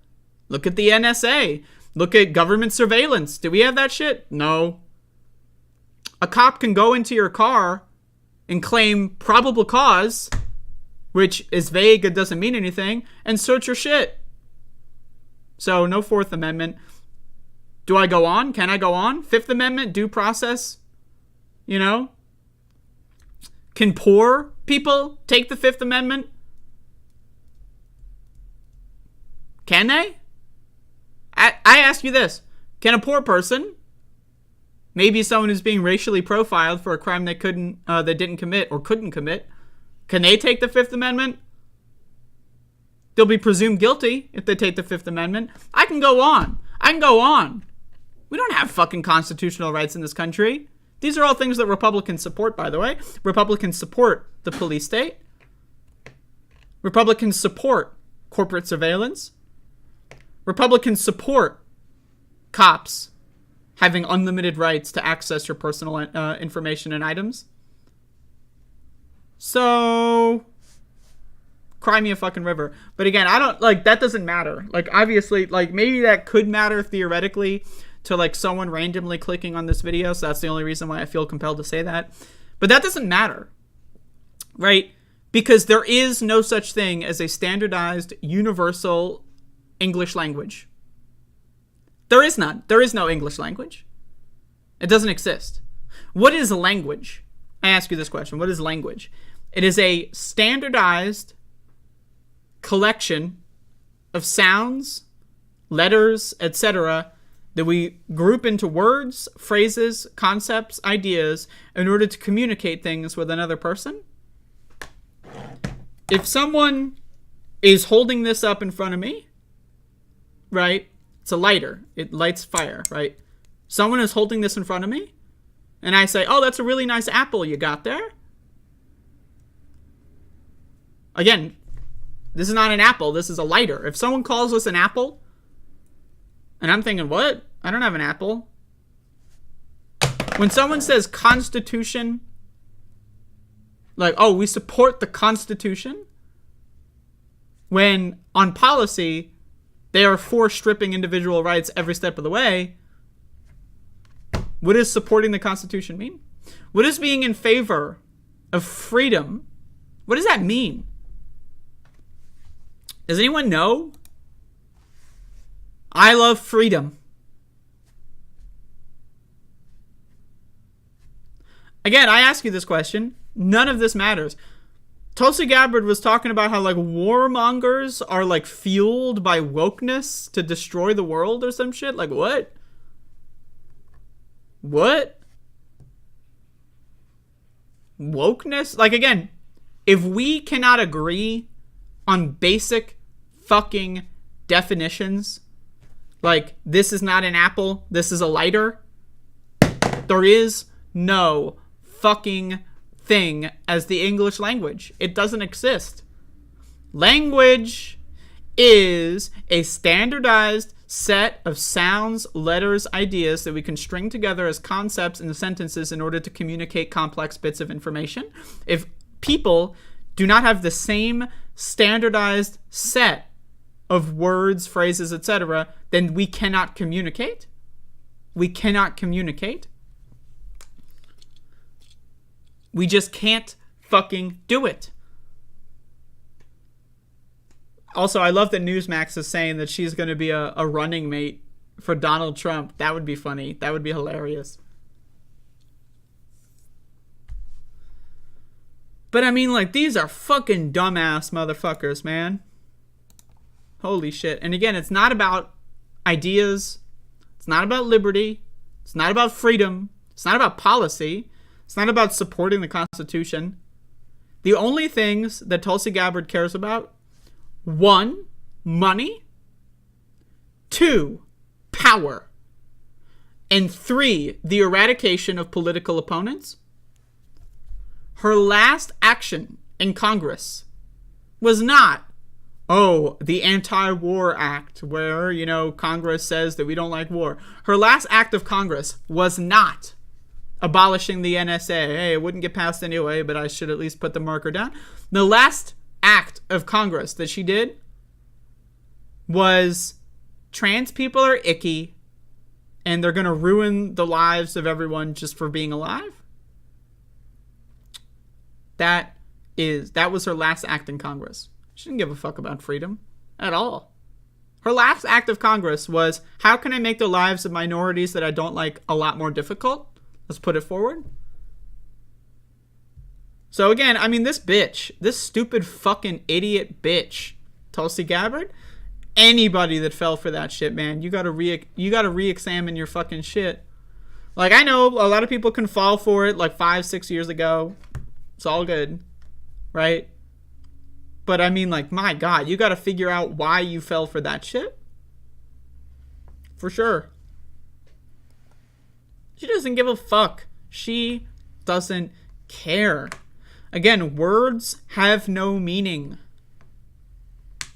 D: Look at the NSA. Look at government surveillance. Do we have that shit? No. A cop can go into your car and claim probable cause, which is vague and doesn't mean anything, and search your shit. So no Fourth Amendment. Do I go on? Can I go on? Fifth Amendment, due process. You know? Can poor people take the Fifth Amendment? Can they? I ask you this. Can a poor person, maybe someone who's being racially profiled for a crime they didn't commit or couldn't commit, can they take the Fifth Amendment? They'll be presumed guilty if they take the Fifth Amendment. I can go on. We don't have fucking constitutional rights in this country. These are all things that Republicans support, by the way. Republicans support the police state. Republicans support corporate surveillance. Republicans support cops having unlimited rights to access your personal information and items. So, cry me a fucking river. But again, I don't, like, that doesn't matter. Like, obviously, like, maybe that could matter theoretically to, like, someone randomly clicking on this video. So that's the only reason why I feel compelled to say that. But that doesn't matter, right? Because there is no such thing as a standardized, universal English language. There is none. There is no English language. It doesn't exist. What is language? I ask you this question. What is language? It is a standardized collection of sounds, letters, etc., that we group into words, phrases, concepts, ideas in order to communicate things with another person. If someone is holding this up in front of me, right? It's a lighter. It lights fire, right? Someone is holding this in front of me, and I say, oh, that's a really nice apple you got there. Again, this is not an apple. This is a lighter. If someone calls this an apple, and I'm thinking, what? I don't have an apple. When someone says Constitution, like, oh, we support the Constitution, when on policy, they are for stripping individual rights every step of the way, what does supporting the Constitution mean? What does being in favor of freedom, what does that mean? Does anyone know? I love freedom. Again, I ask you this question. None of this matters. Tulsi Gabbard was talking about how, like, warmongers are, like, fueled by wokeness to destroy the world or some shit. Like, what? What? Wokeness? Like, again, if we cannot agree on basic fucking definitions, like, this is not an apple, this is a lighter, there is no fucking thing as the English language. It doesn't exist. Language is a standardized set of sounds, letters, ideas that we can string together as concepts in sentences in order to communicate complex bits of information. If people do not have the same standardized set of words, phrases, etc., then we cannot communicate. We cannot communicate. We just can't fucking do it. Also, I love that Newsmax is saying that she's going to be a running mate for Donald Trump. That would be funny. That would be hilarious. But I mean, like, these are fucking dumbass motherfuckers, man. Holy shit. And again, it's not about ideas. It's not about liberty. It's not about freedom. It's not about policy. It's not about supporting the Constitution. The only things that Tulsi Gabbard cares about: 1, money; 2, power; and 3, the eradication of political opponents. Her last action in Congress was not, oh, the Anti-War Act, where, you know, Congress says that we don't like war. Her last act of Congress was not abolishing the NSA. Hey, it wouldn't get passed anyway, but I should at least put the marker down. The last act of Congress that she did was trans people are icky and they're going to ruin the lives of everyone just for being alive. That was her last act in Congress. She didn't give a fuck about freedom at all. Her last act of Congress was, how can I make the lives of minorities that I don't like a lot more difficult? Let's put it forward. So again, I mean, this stupid fucking idiot bitch, Tulsi Gabbard, anybody that fell for that shit, man, you gotta re-examine your fucking shit. Like, I know a lot of people can fall for it like 5-6 years ago. It's all good, right? But I mean, like, my God, you gotta figure out why you fell for that shit. For sure. She doesn't give a fuck. She doesn't care. Again, words have no meaning.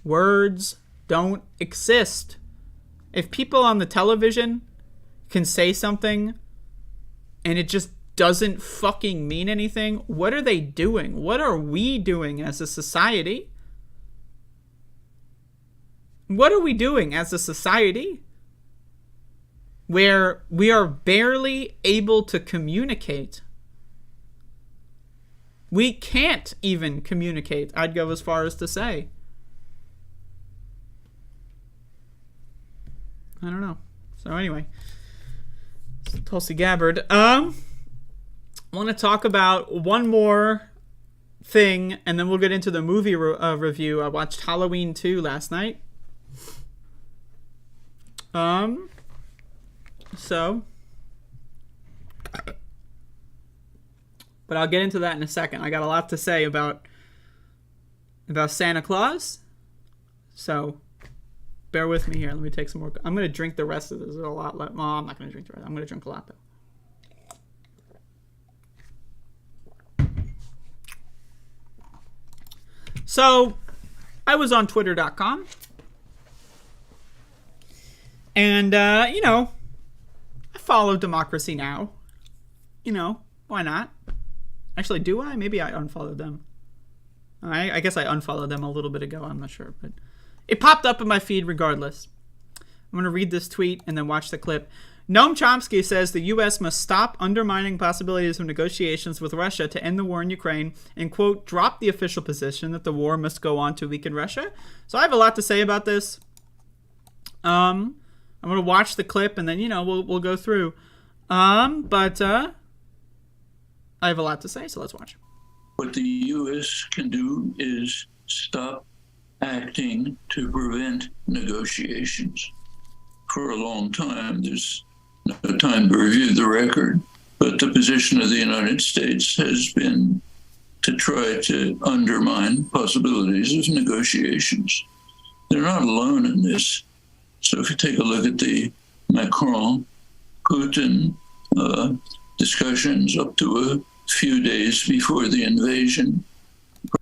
D: Words don't exist. If people on the television can say something and it just doesn't fucking mean anything, what are they doing? What are we doing as a society? What are we doing as a society where we are barely able to communicate? We can't even communicate, I'd go as far as to say. I don't know. So anyway, Tulsi Gabbard. I want to talk about one more thing, and then we'll get into the movie review. I watched Halloween 2 last night. But I'll get into that in a second. I got a lot to say about Santa Claus. So bear with me here. Let me take some more. I'm going to drink the rest of this. There's a lot left. Well, I'm not going to drink the rest. I'm going to drink a lot, though. So I was on Twitter.com. And, I follow Democracy Now! Why not? Actually, do I? Maybe I unfollowed them. I guess I unfollowed them a little bit ago. I'm not sure. But it popped up in my feed regardless. I'm going to read this tweet and then watch the clip. Noam Chomsky says the U.S. must stop undermining possibilities of negotiations with Russia to end the war in Ukraine and, quote, drop the official position that the war must go on to weaken Russia. So I have a lot to say about this. I'm going to watch the clip and then, we'll go through. But I have a lot to say, so let's watch.
H: What the U.S. can do is stop acting to prevent negotiations. For a long time, there's no time to review the record, but the position of the United States has been to try to undermine possibilities of negotiations. They're not alone in this. So if you take a look at the Macron-Putin discussions up to a few days before the invasion.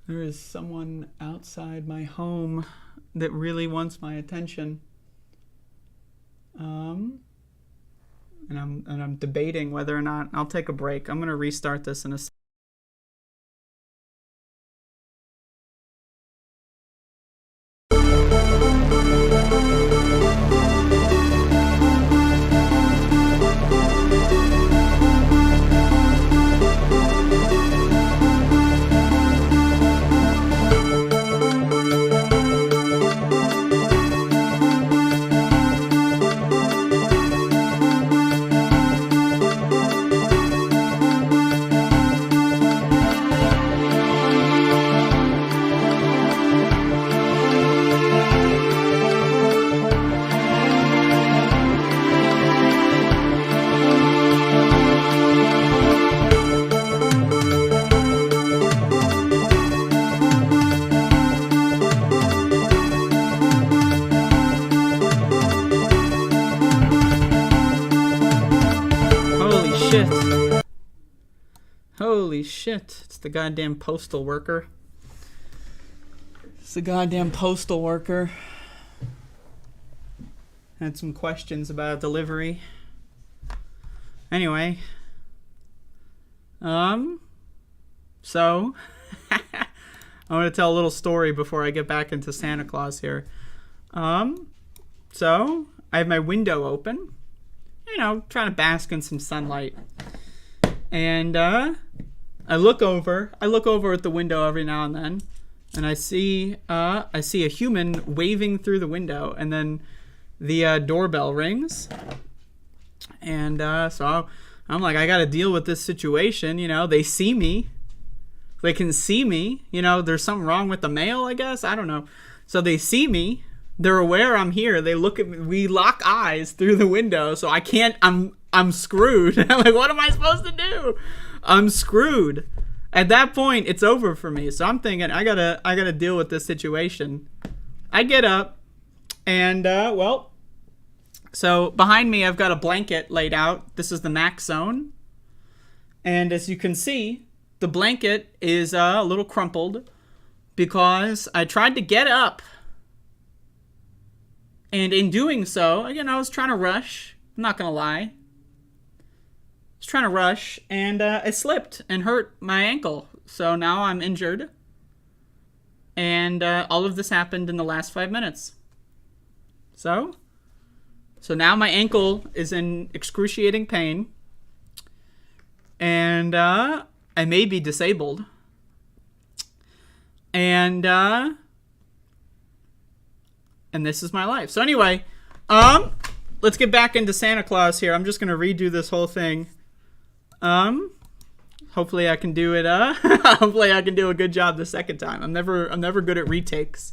D: There is someone outside my home that really wants my attention. And I'm debating whether or not I'll take a break. I'm going to restart this in a second. Holy shit. It's the goddamn postal worker. It's the goddamn postal worker. Had some questions about delivery. Anyway, So I want to tell a little story before I get back into Santa Claus here. So I have my window open, trying to bask in some sunlight. And I look over at the window every now and then, and I see a human waving through the window, and then the doorbell rings. And so I'm like, I got to deal with this situation. They see me. They can see me. There's something wrong with the mail, I guess. I don't know. So they see me. They're aware I'm here. They look at me. We lock eyes through the window. So I can't. I'm screwed. I'm like, what am I supposed to do? I'm screwed. At that point, it's over for me. So I'm thinking, I gotta deal with this situation. I get up, and so behind me, I've got a blanket laid out. This is the Max Zone, and as you can see, the blanket is a little crumpled because I tried to get up, and in doing so, I was trying to rush. I'm not gonna lie. I was trying to rush, and I slipped and hurt my ankle. So now I'm injured. And all of this happened in the last 5 minutes. So now my ankle is in excruciating pain. And I may be disabled. And this is my life. So anyway, let's get back into Santa Claus here. I'm just going to redo this whole thing. Hopefully I can do it. Hopefully I can do a good job the second time. I'm never good at retakes.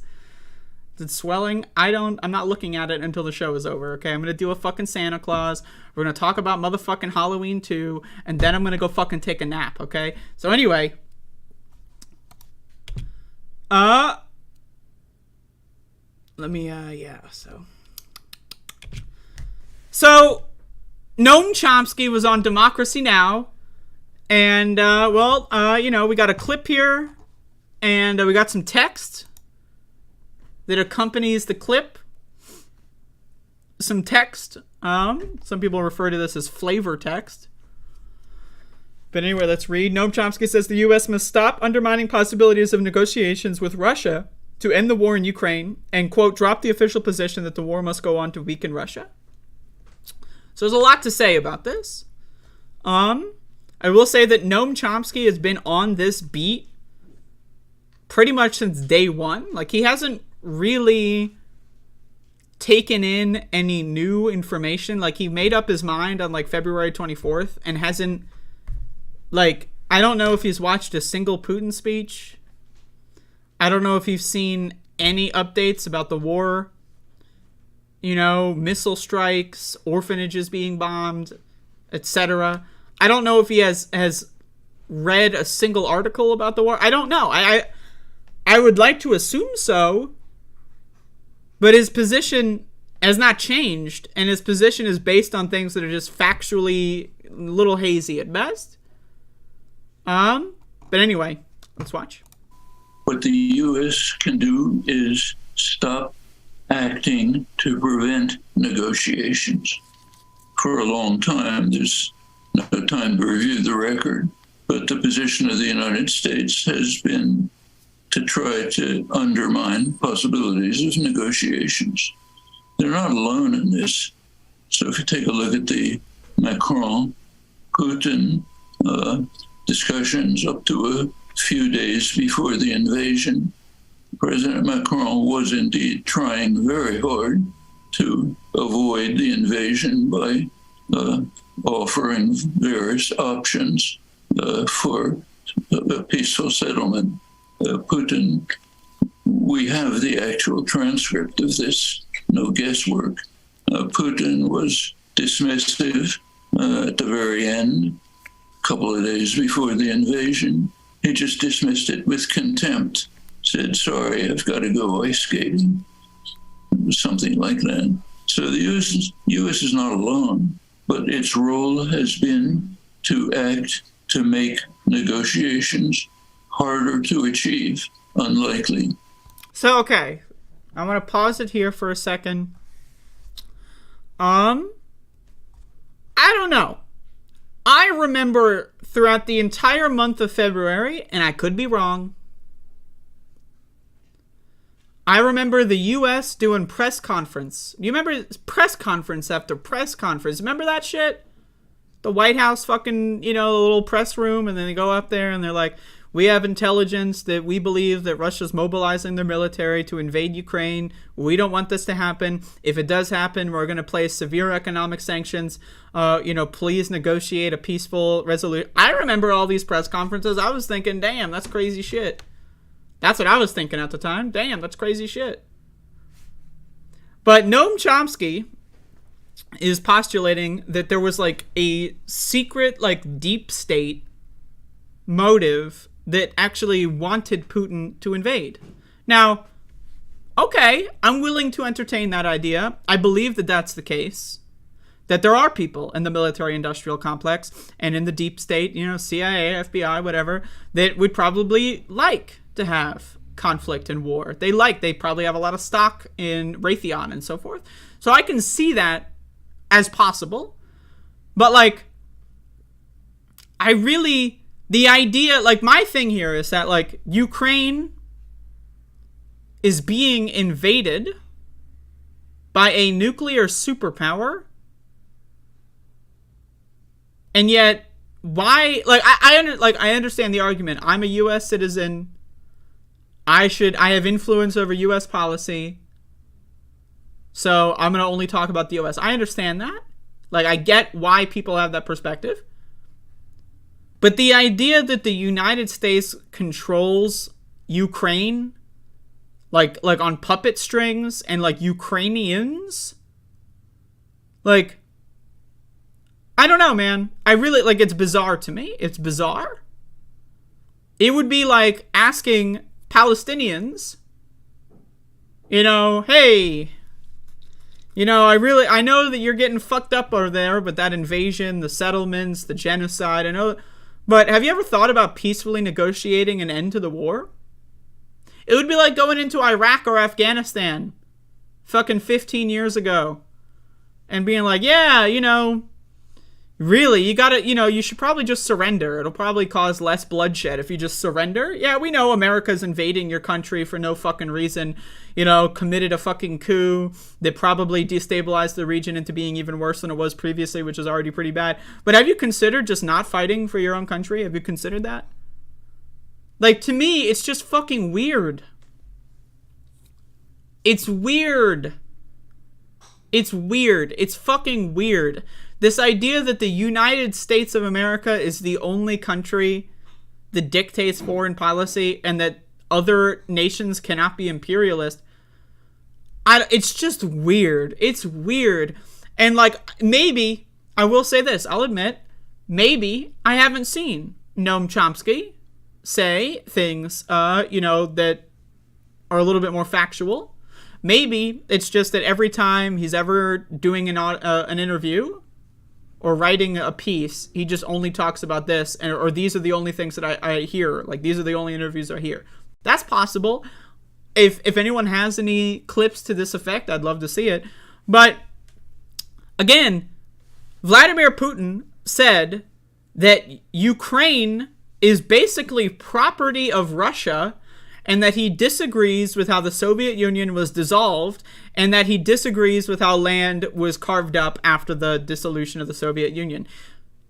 D: Is it swelling? I'm not looking at it until the show is over. Okay, I'm gonna do a fucking Santa Claus. We're gonna talk about motherfucking Halloween 2, and then I'm gonna go fucking take a nap. Okay. So anyway, let me. So Noam Chomsky was on Democracy Now! And, we got a clip here, and we got some text that accompanies the clip. Some text. Some people refer to this as flavor text. But anyway, let's read. Noam Chomsky says the U.S. must stop undermining possibilities of negotiations with Russia to end the war in Ukraine and, quote, drop the official position that the war must go on to weaken Russia. So there's a lot to say about this. I will say that Noam Chomsky has been on this beat pretty much since day one. Like, he hasn't really taken in any new information. Like, he made up his mind on, February 24th and hasn't, I don't know if he's watched a single Putin speech. I don't know if he's seen any updates about the war. Missile strikes, orphanages being bombed, etc. I don't know if he has read a single article about the war. I don't know. I would like to assume so, but his position has not changed, and his position is based on things that are just factually a little hazy at best. But anyway, let's watch.
H: What the U.S. can do is stop acting to prevent negotiations. For a long time, there's no time to review the record, but the position of the United States has been to try to undermine possibilities of negotiations. They're not alone in this. So if you take a look at the Macron-Putin discussions up to a few days before the invasion, President Macron was indeed trying very hard to avoid the invasion by offering various options for a peaceful settlement. Putin, we have the actual transcript of this, no guesswork. Putin was dismissive at the very end, a couple of days before the invasion. He just dismissed it with contempt. Said, sorry, I've got to go ice skating. It was something like that. So the U.S. is not alone, but its role has been to act to make negotiations harder to achieve, unlikely.
D: So, okay, I'm going to pause it here for a second. I don't know. I remember throughout the entire month of February, and I could be wrong, I remember the U.S. doing press conference. You remember press conference after press conference? Remember that shit? The White House fucking, the little press room, and then they go up there and they're like, we have intelligence that we believe that Russia's mobilizing their military to invade Ukraine. We don't want this to happen. If it does happen, we're going to place severe economic sanctions. Please negotiate a peaceful resolution. I remember all these press conferences. I was thinking, damn, that's crazy shit. That's what I was thinking at the time. Damn, that's crazy shit. But Noam Chomsky is postulating that there was like a secret, like deep state motive that actually wanted Putin to invade. Now, okay, I'm willing to entertain that idea. I believe that that's the case. That there are people in the military-industrial complex and in the deep state, CIA, FBI, whatever, that would probably like to have conflict and war. They probably have a lot of stock in Raytheon and so forth. So I can see that as possible. But the idea, my thing here is that, Ukraine is being invaded by a nuclear superpower. And yet, why, I understand the argument. I'm a U.S. citizen. I have influence over U.S. policy. So I'm going to only talk about the U.S. I understand that. I get why people have that perspective. But the idea that the United States controls Ukraine, like on puppet strings, and Ukrainians, I don't know, man. I really, it's bizarre to me. It's bizarre. It would be like asking Palestinians, hey, I know that you're getting fucked up over there, but that invasion, the settlements, the genocide, I know. But have you ever thought about peacefully negotiating an end to the war? It would be like going into Iraq or Afghanistan fucking 15 years ago and being like, yeah, really, you gotta, you should probably just surrender. It'll probably cause less bloodshed if you just surrender. Yeah, we know America's invading your country for no fucking reason. Committed a fucking coup that probably destabilized the region into being even worse than it was previously, which is already pretty bad. But have you considered just not fighting for your own country? Have you considered that? To me, it's just fucking weird. It's weird. It's weird. It's fucking weird. This idea that the United States of America is the only country that dictates foreign policy and that other nations cannot be imperialist. It's just weird. It's weird. And maybe, I will say this, I'll admit, maybe I haven't seen Noam Chomsky say things, that are a little bit more factual. Maybe it's just that every time he's ever doing an interview or writing a piece, he just only talks about this, or these are the only things that I hear. These are the only interviews I hear. That's possible. If anyone has any clips to this effect, I'd love to see it. But again, Vladimir Putin said that Ukraine is basically property of Russia, and that he disagrees with how the Soviet Union was dissolved, and that he disagrees with how land was carved up after the dissolution of the Soviet Union.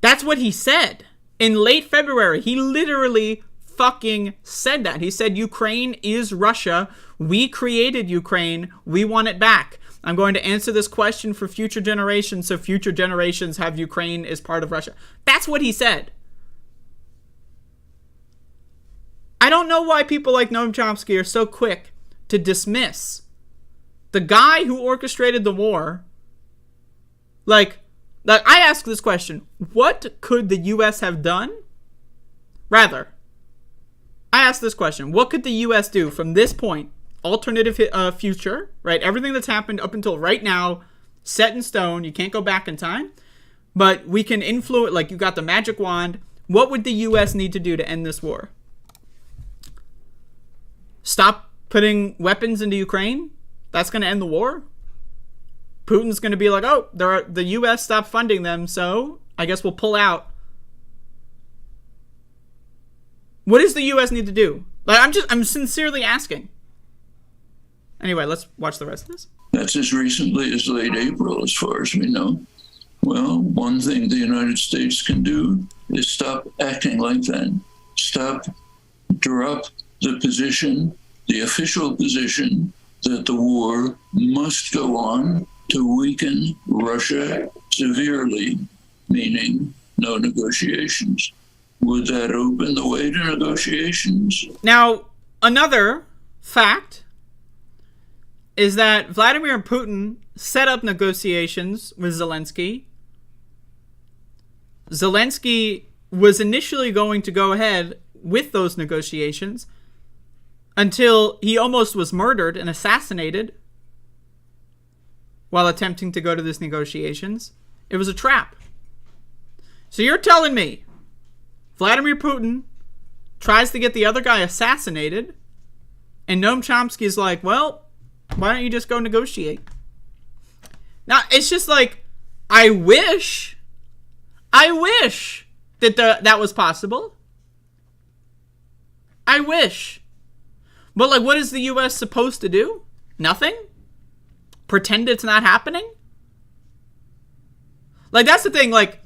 D: That's what he said in late February. He literally fucking said that. He said Ukraine is Russia. We created Ukraine. We want it back. I'm going to answer this question for future generations so future generations have Ukraine as part of Russia. That's what he said. I don't know why people like Noam Chomsky are so quick to dismiss the guy who orchestrated the war. I ask this question: what could the U.S. have done? Rather, I ask this question: what could the U.S. do from this point, alternative future, right? Everything that's happened up until right now, set in stone. You can't go back in time, but we can influence. You got the magic wand. What would the U.S. need to do to end this war? Stop putting weapons into Ukraine? That's going to end the war? Putin's going to be like, oh, the U.S. stopped funding them, so I guess we'll pull out. What does the U.S. need to do? Like, I'm sincerely asking. Anyway, let's watch the rest of this.
H: That's as recently as late April, as far as we know. Well, one thing the United States can do is stop acting like that. Drop the position, the official position, that the war must go on to weaken Russia severely, meaning no negotiations. Would that open the way to negotiations?
D: Now, another fact is that Vladimir Putin set up negotiations with Zelensky. Zelensky was initially going to go ahead with those negotiations until he almost was murdered and assassinated while attempting to go to these negotiations. It was a trap. So you're telling me Vladimir Putin tries to get the other guy assassinated, and Noam Chomsky's like, well, why don't you just go negotiate? Now, it's just like, I wish that that was possible. I wish. But, like, what is the U.S. supposed to do? Nothing? Pretend it's not happening? Like, that's the thing, like,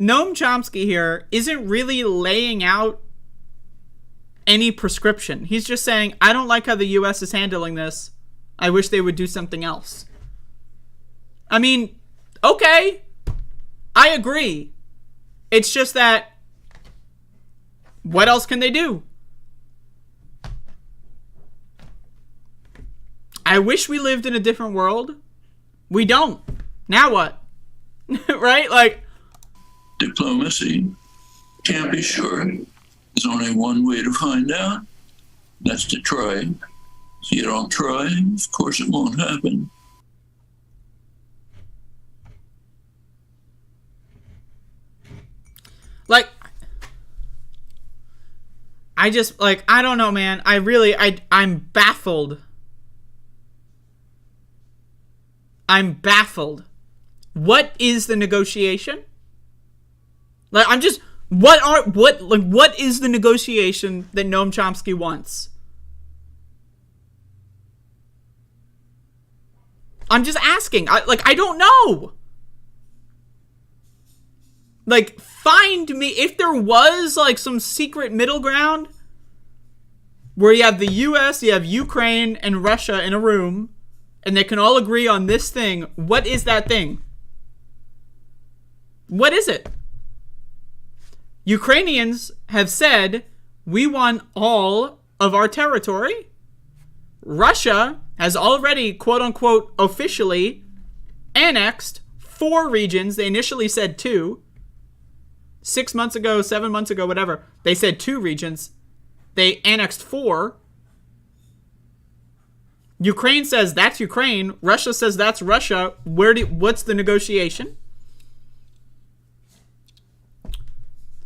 D: Noam Chomsky here isn't really laying out any prescription. He's just saying, I don't like how the U.S. is handling this. I wish they would do something else. I mean, okay, I agree. It's just that, what else can they do? I wish we lived in a different world. We don't. Now what? Right? Like,
H: diplomacy. Can't be sure. There's only one way to find out. That's to try. If you don't try, of course it won't happen.
D: Like, I just, like, I don't know, man. I'm baffled. I'm baffled. What is the negotiation? Like, I'm just, what is the negotiation that Noam Chomsky wants? I'm just asking. I don't know. Like, find me, if there was, like, some secret middle ground where you have the US, you have Ukraine, and Russia in a room, and they can all agree on this thing, what is that thing? What is it? Ukrainians have said, we want all of our territory. Russia has already, quote-unquote, officially annexed 4 regions. They initially said 2. 6 months ago, 7 months ago, whatever, they said 2 regions. They annexed 4. Ukraine says that's Ukraine. Russia says that's Russia. What's the negotiation?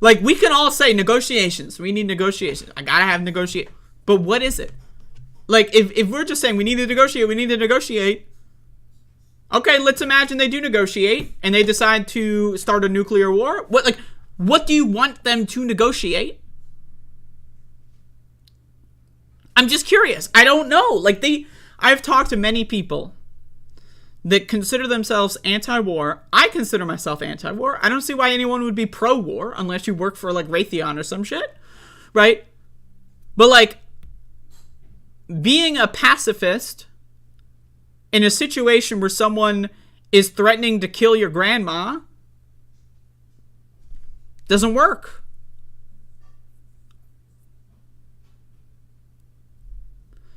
D: Like, we can all say negotiations. We need negotiations. I gotta have negotiate. But what is it? Like, if we're just saying we need to negotiate. Okay, let's imagine they do negotiate and they decide to start a nuclear war. What do you want them to negotiate? I'm just curious. I don't know. Like, I've talked to many people that consider themselves anti-war. I consider myself anti-war. I don't see why anyone would be pro-war unless you work for, like, Raytheon or some shit, right? But, like, being a pacifist in a situation where someone is threatening to kill your grandma doesn't work.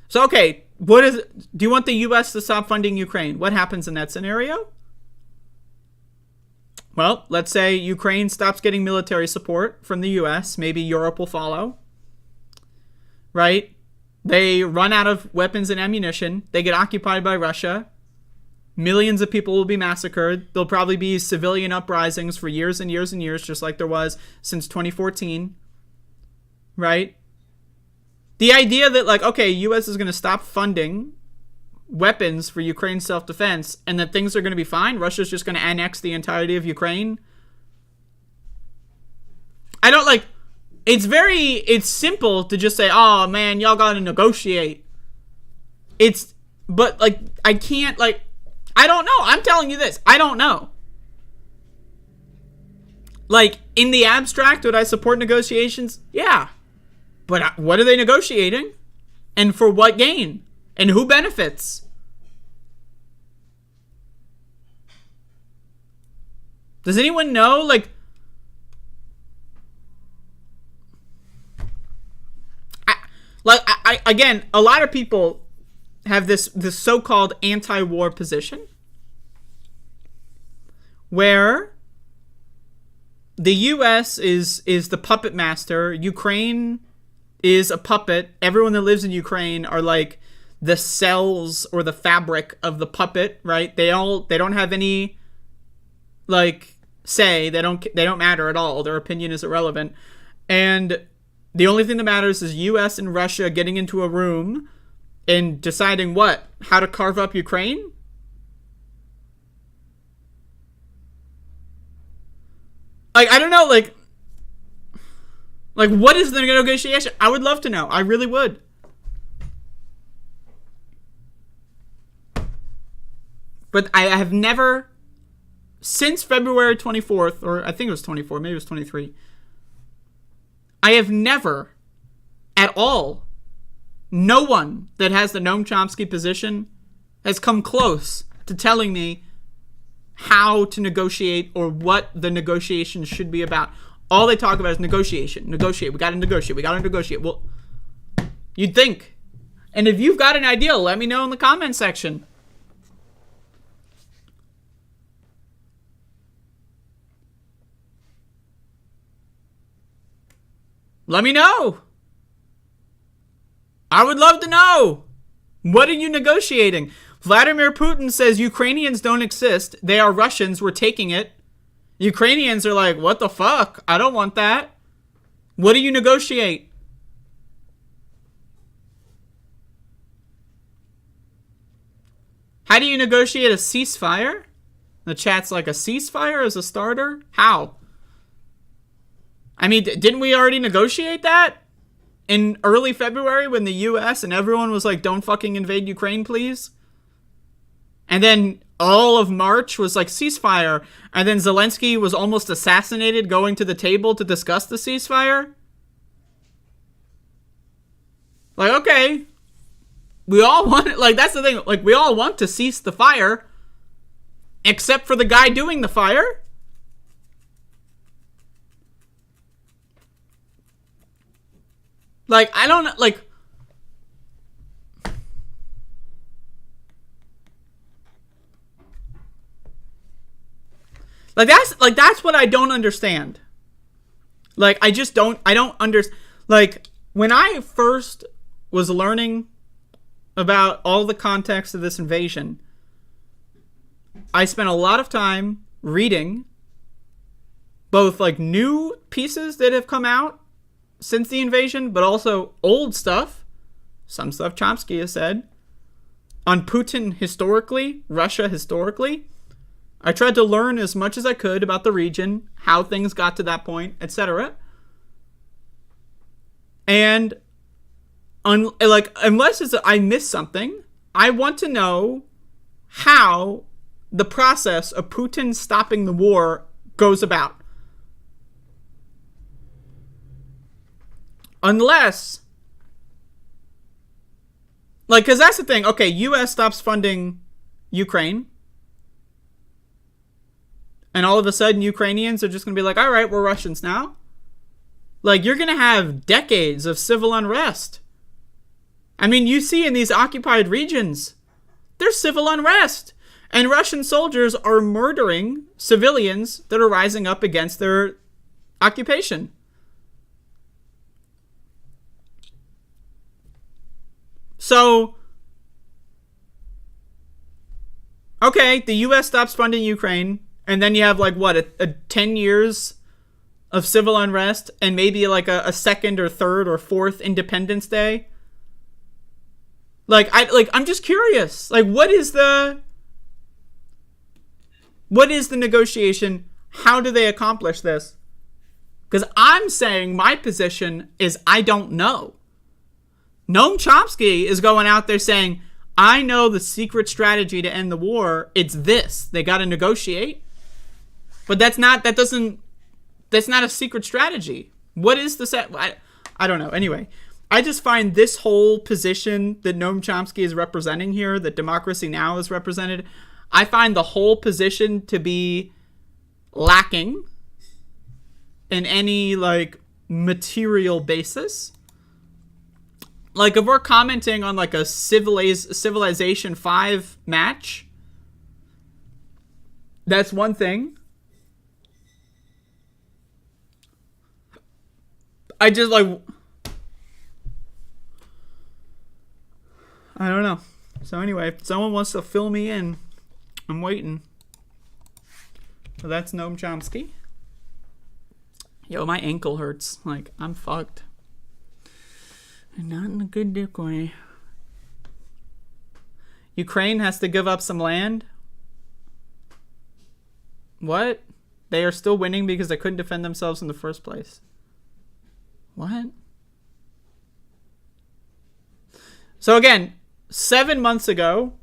D: So, okay, do you want the U.S. to stop funding Ukraine? What happens in that scenario? Well, let's say Ukraine stops getting military support from the U.S. Maybe Europe will follow. Right? They run out of weapons and ammunition. They get occupied by Russia. Millions of people will be massacred. There'll probably be civilian uprisings for years and years and years, just like there was since 2014. Right? The idea that, like, okay, U.S. is going to stop funding weapons for Ukraine's self-defense and that things are going to be fine, Russia's just going to annex the entirety of Ukraine. I don't, like, it's simple to just say, oh man, y'all gotta negotiate. But like, I can't, like, I don't know. I'm telling you this. I don't know. Like, in the abstract, would I support negotiations? Yeah. But what are they negotiating? And for what gain? And who benefits? Does anyone know? Like, again, a lot of people have this so-called anti-war position where the U.S. is the puppet master. Ukraine is a puppet. Everyone that lives in Ukraine are like the cells or the fabric of the puppet, right? They don't have any like say. They don't matter at all. Their opinion is irrelevant. And the only thing that matters is U.S. and Russia getting into a room and deciding how to carve up Ukraine? Like, I don't know, like what is the negotiation? I would love to know. I really would. But I have never, since February 24th, or I think it was 24, maybe it was 23, I have never at all, no one that has the Noam Chomsky position has come close to telling me how to negotiate or what the negotiations should be about. All they talk about is negotiation. Negotiate. We got to negotiate. We got to negotiate. Well, you'd think. And if you've got an idea, let me know in the comment section. Let me know. I would love to know. What are you negotiating? Vladimir Putin says Ukrainians don't exist. They are Russians. We're taking it. Ukrainians are like, what the fuck? I don't want that. What do you negotiate? How do you negotiate a ceasefire? The chat's like, a ceasefire as a starter? How? I mean, didn't we already negotiate that in early February when the U.S. and everyone was like, don't fucking invade Ukraine, please? And then all of March was like ceasefire. And then Zelensky was almost assassinated going to the table to discuss the ceasefire. Like, okay. We all want it. Like, that's the thing. Like, we all want to cease the fire. Except for the guy doing the fire. Like, I don't, like... that's what I don't understand. Like, I don't understand. Like, when I first was learning about all the context of this invasion, I spent a lot of time reading both, like, new pieces that have come out since the invasion, but also old stuff. Some stuff Chomsky has said. On Putin historically, Russia historically. I tried to learn as much as I could about the region, how things got to that point, etc. And unless I miss something, I want to know how the process of Putin stopping the war goes about. Unless, like, because that's the thing. Okay, U.S. stops funding Ukraine. And all of a sudden, Ukrainians are just going to be like, all right, we're Russians now. Like, you're going to have decades of civil unrest. I mean, you see in these occupied regions, there's civil unrest. And Russian soldiers are murdering civilians that are rising up against their occupation. So, okay, the U.S. stops funding Ukraine. And then you have, like, what, a 10 years of civil unrest and maybe, like, a second or third or fourth Independence Day? I'm just curious. Like, what is the negotiation? How do they accomplish this? Because I'm saying my position is I don't know. Noam Chomsky is going out there saying, I know the secret strategy to end the war. It's this. They got to negotiate. But that's not a secret strategy. What is the I don't know. Anyway, I just find this whole position that Noam Chomsky is representing here, that Democracy Now! Is represented, I find the whole position to be lacking in any, like, material basis. Like, if we're commenting on, like, a Civilization 5 match, that's one thing. I just, like, I don't know. So anyway, if someone wants to fill me in, I'm waiting. So that's Noam Chomsky. Yo, my ankle hurts. Like, I'm fucked. And not in a good dick way. Ukraine has to give up some land? What? They are still winning because they couldn't defend themselves in the first place. What? So again, 7 months ago,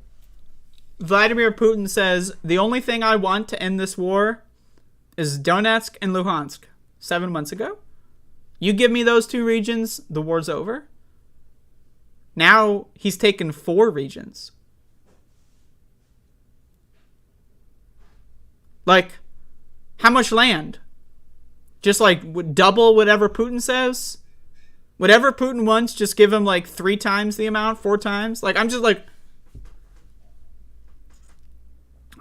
D: Vladimir Putin says, the only thing I want to end this war is Donetsk and Luhansk. 7 months ago. You give me those two regions, the war's over. Now he's taken 4 regions. Like, how much land? Just like double whatever Putin says? Whatever Putin wants, just give him like 3 times the amount, 4 times? Like, I'm just like,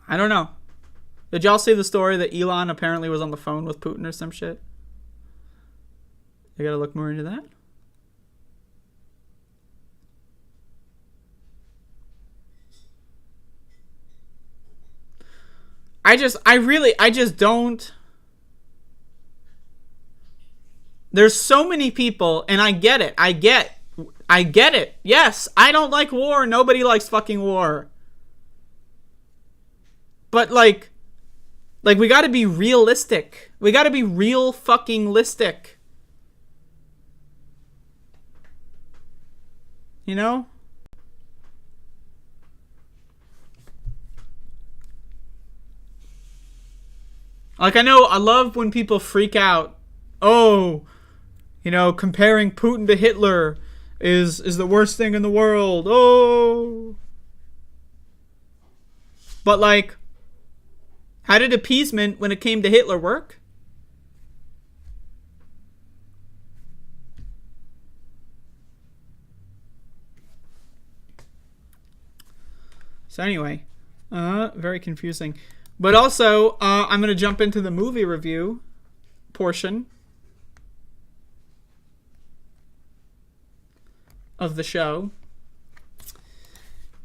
D: I don't know. Did y'all see the story that Elon apparently was on the phone with Putin or some shit? I gotta look more into that. I just don't. There's so many people, and I get it. I get it. Yes, I don't like war. Nobody likes fucking war. But like we gotta be realistic. We gotta be real fucking listic. You know? Like, I love when people freak out. Oh, you know, comparing Putin to Hitler is the worst thing in the world. Oh. But, like, how did appeasement when it came to Hitler work? So anyway, very confusing. But also, I'm going to jump into the movie review portion of the show.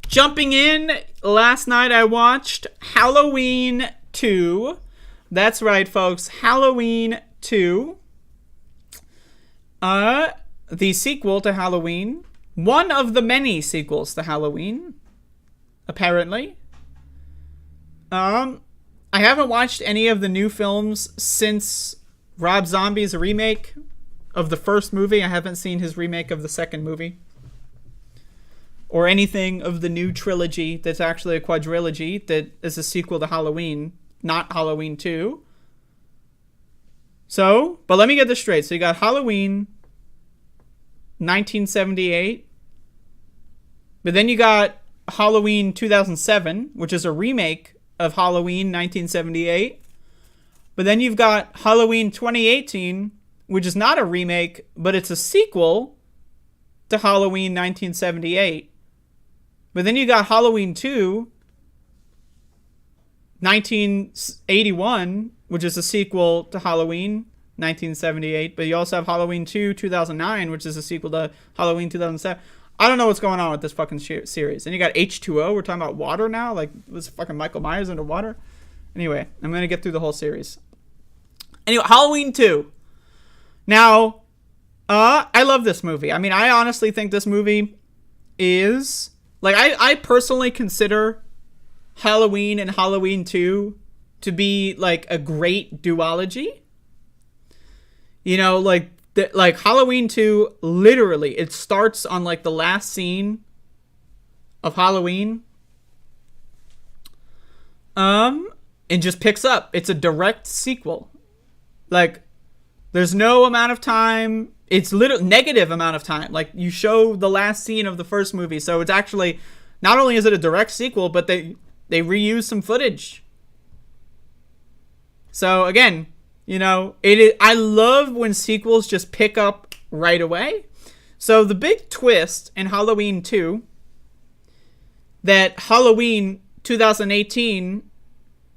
D: Jumping in, last night I watched Halloween 2. That's right, folks. Halloween 2. The sequel to Halloween. One of the many sequels to Halloween, apparently. I haven't watched any of the new films since Rob Zombie's remake of the first movie. I haven't seen his remake of the second movie. Or anything of the new trilogy that's actually a quadrilogy that is a sequel to Halloween, not Halloween 2. So, but let me get this straight. So you got Halloween 1978. But then you got Halloween 2007, which is a remake of Halloween 1978. But then you've got Halloween 2018, which is not a remake, but it's a sequel to Halloween 1978. But then you got Halloween 2, 1981, which is a sequel to Halloween 1978. But you also have Halloween 2, 2009, which is a sequel to Halloween 2007. I don't know what's going on with this fucking series. And you got H2O. We're talking about water now. Like, was fucking Michael Myers underwater? Anyway, I'm going to get through the whole series. Anyway, Halloween 2. Now, I love this movie. I mean, I honestly think this movie is... Like, I personally consider Halloween and Halloween 2 to be, like, a great duology. You know, like Halloween 2, literally, it starts on like the last scene of Halloween. And just picks up. It's a direct sequel. Like, there's no amount of time. It's negative amount of time. Like, you show the last scene of the first movie. So it's actually, not only is it a direct sequel, but they reuse some footage. So again, you know, I love when sequels just pick up right away. So the big twist in Halloween 2, that Halloween 2018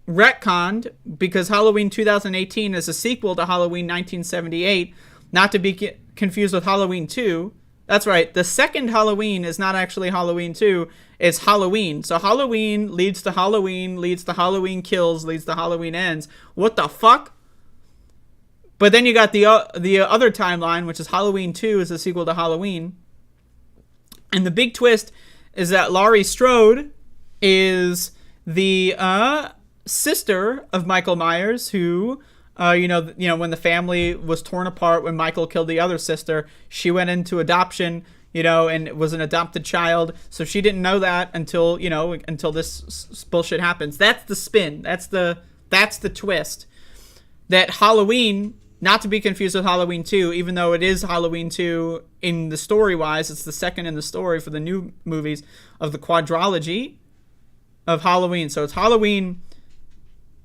D: retconned, because Halloween 2018 is a sequel to Halloween 1978, not to be confused with Halloween 2. That's right, the second Halloween is not actually Halloween 2, it's Halloween. So Halloween leads to Halloween, leads to Halloween Kills, leads to Halloween Ends. What the fuck? But then you got the other timeline, which is Halloween 2 is a sequel to Halloween. And the big twist is that Laurie Strode is the sister of Michael Myers, who, you know, when the family was torn apart when Michael killed the other sister, she went into adoption, you know, and was an adopted child. So she didn't know that until this bullshit happens. That's the spin. That's the twist. That Halloween, not to be confused with Halloween 2, even though it is Halloween 2 in the story-wise, it's the second in the story for the new movies of the quadrilogy of Halloween. So it's Halloween,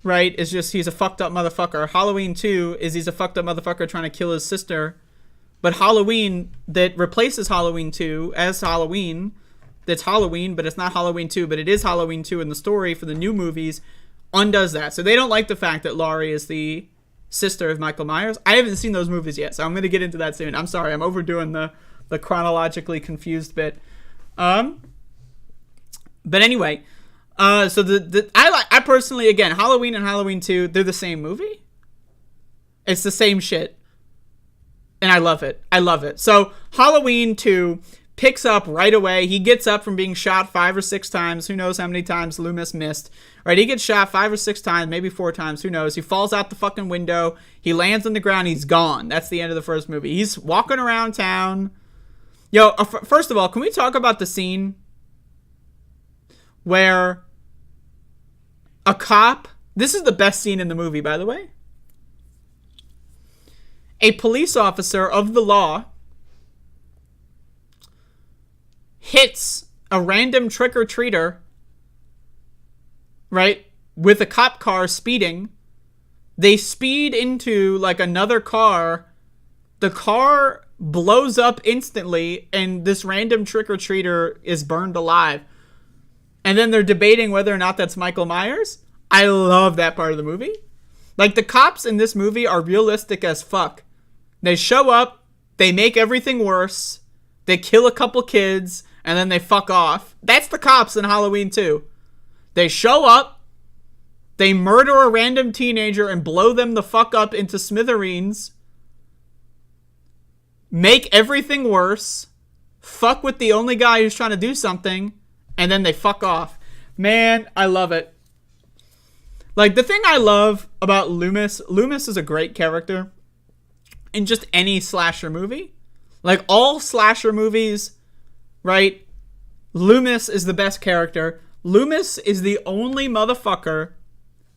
D: right, is just he's a fucked up motherfucker. Halloween 2 is he's a fucked up motherfucker trying to kill his sister. But Halloween that replaces Halloween 2 as Halloween, that's Halloween, but it's not Halloween 2, but it is Halloween 2 in the story for the new movies, undoes that. So they don't like the fact that Laurie is the sister of Michael Myers. I haven't seen those movies yet, so I'm going to get into that soon. I'm sorry, I'm overdoing the chronologically confused bit. But anyway, so I personally, again, Halloween and Halloween 2, they're the same movie. It's the same shit. And I love it. I love it. So Halloween 2 picks up right away. He gets up from being shot 5 or 6 times. Who knows how many times Loomis missed. Right, he gets shot 5 or 6 times, maybe 4 times. Who knows? He falls out the fucking window. He lands on the ground. He's gone. That's the end of the first movie. He's walking around town. Yo, first of all, can we talk about the scene where a cop... This is the best scene in the movie, by the way. A police officer of the law hits a random trick-or-treater, right, with a cop car speeding. They speed into, like, another car. The car blows up instantly, and this random trick-or-treater is burned alive. And then they're debating whether or not that's Michael Myers. I love that part of the movie. Like, the cops in this movie are realistic as fuck. They show up, they make everything worse, they kill a couple kids, and then they fuck off. That's the cops in Halloween 2. They show up, they murder a random teenager and blow them the fuck up into smithereens, make everything worse, fuck with the only guy who's trying to do something, and then they fuck off. Man, I love it. Like, the thing I love about Loomis is a great character in just any slasher movie. Like, all slasher movies, right? Loomis is the best character. Loomis is the only motherfucker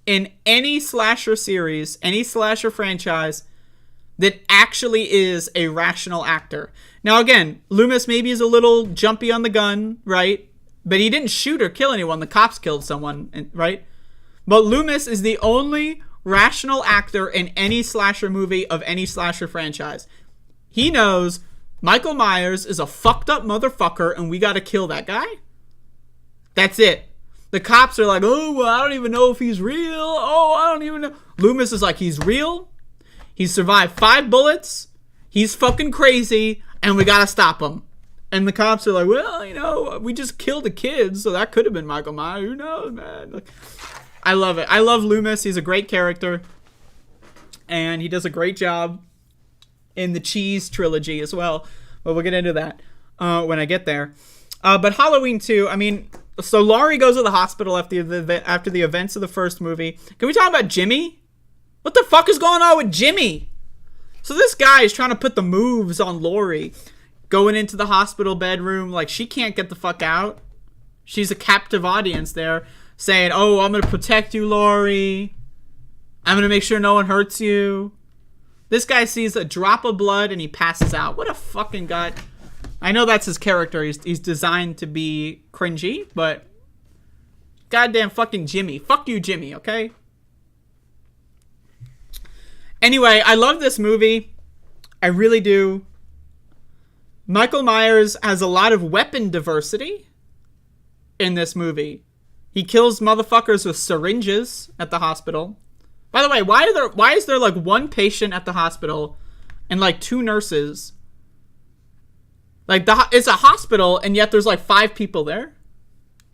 D: in any slasher series, any slasher franchise, that actually is a rational actor. Now, again, Loomis maybe is a little jumpy on the gun, right? But he didn't shoot or kill anyone. The cops killed someone, right? But Loomis is the only rational actor in any slasher movie of any slasher franchise. He knows Michael Myers is a fucked up motherfucker and we gotta kill that guy. That's it. The cops are like, oh, well, I don't even know if he's real. Oh, I don't even know. Loomis is like, he's real. He's survived 5 bullets. He's fucking crazy and we gotta stop him. And the cops are like, well, you know, we just killed a kid, so that could have been Michael Myers. Who knows, man? Like, I love it. I love Loomis. He's a great character. And he does a great job in the Cheese trilogy as well. But we'll get into that when I get there. But Halloween 2, I mean, so Laurie goes to the hospital after the events of the first movie. Can we talk about Jimmy? What the fuck is going on with Jimmy? So this guy is trying to put the moves on Lori, going into the hospital bedroom. Like, she can't get the fuck out. She's a captive audience there, saying, oh, I'm going to protect you, Lori. I'm going to make sure no one hurts you. This guy sees a drop of blood and he passes out. What a fucking gut. I know that's his character. He's designed to be cringy, but goddamn fucking Jimmy. Fuck you, Jimmy, okay? Anyway, I love this movie. I really do. Michael Myers has a lot of weapon diversity in this movie. He kills motherfuckers with syringes at the hospital. By the way, why is there like one patient at the hospital and like 2 nurses? Like, it's a hospital and yet there's like 5 people there. A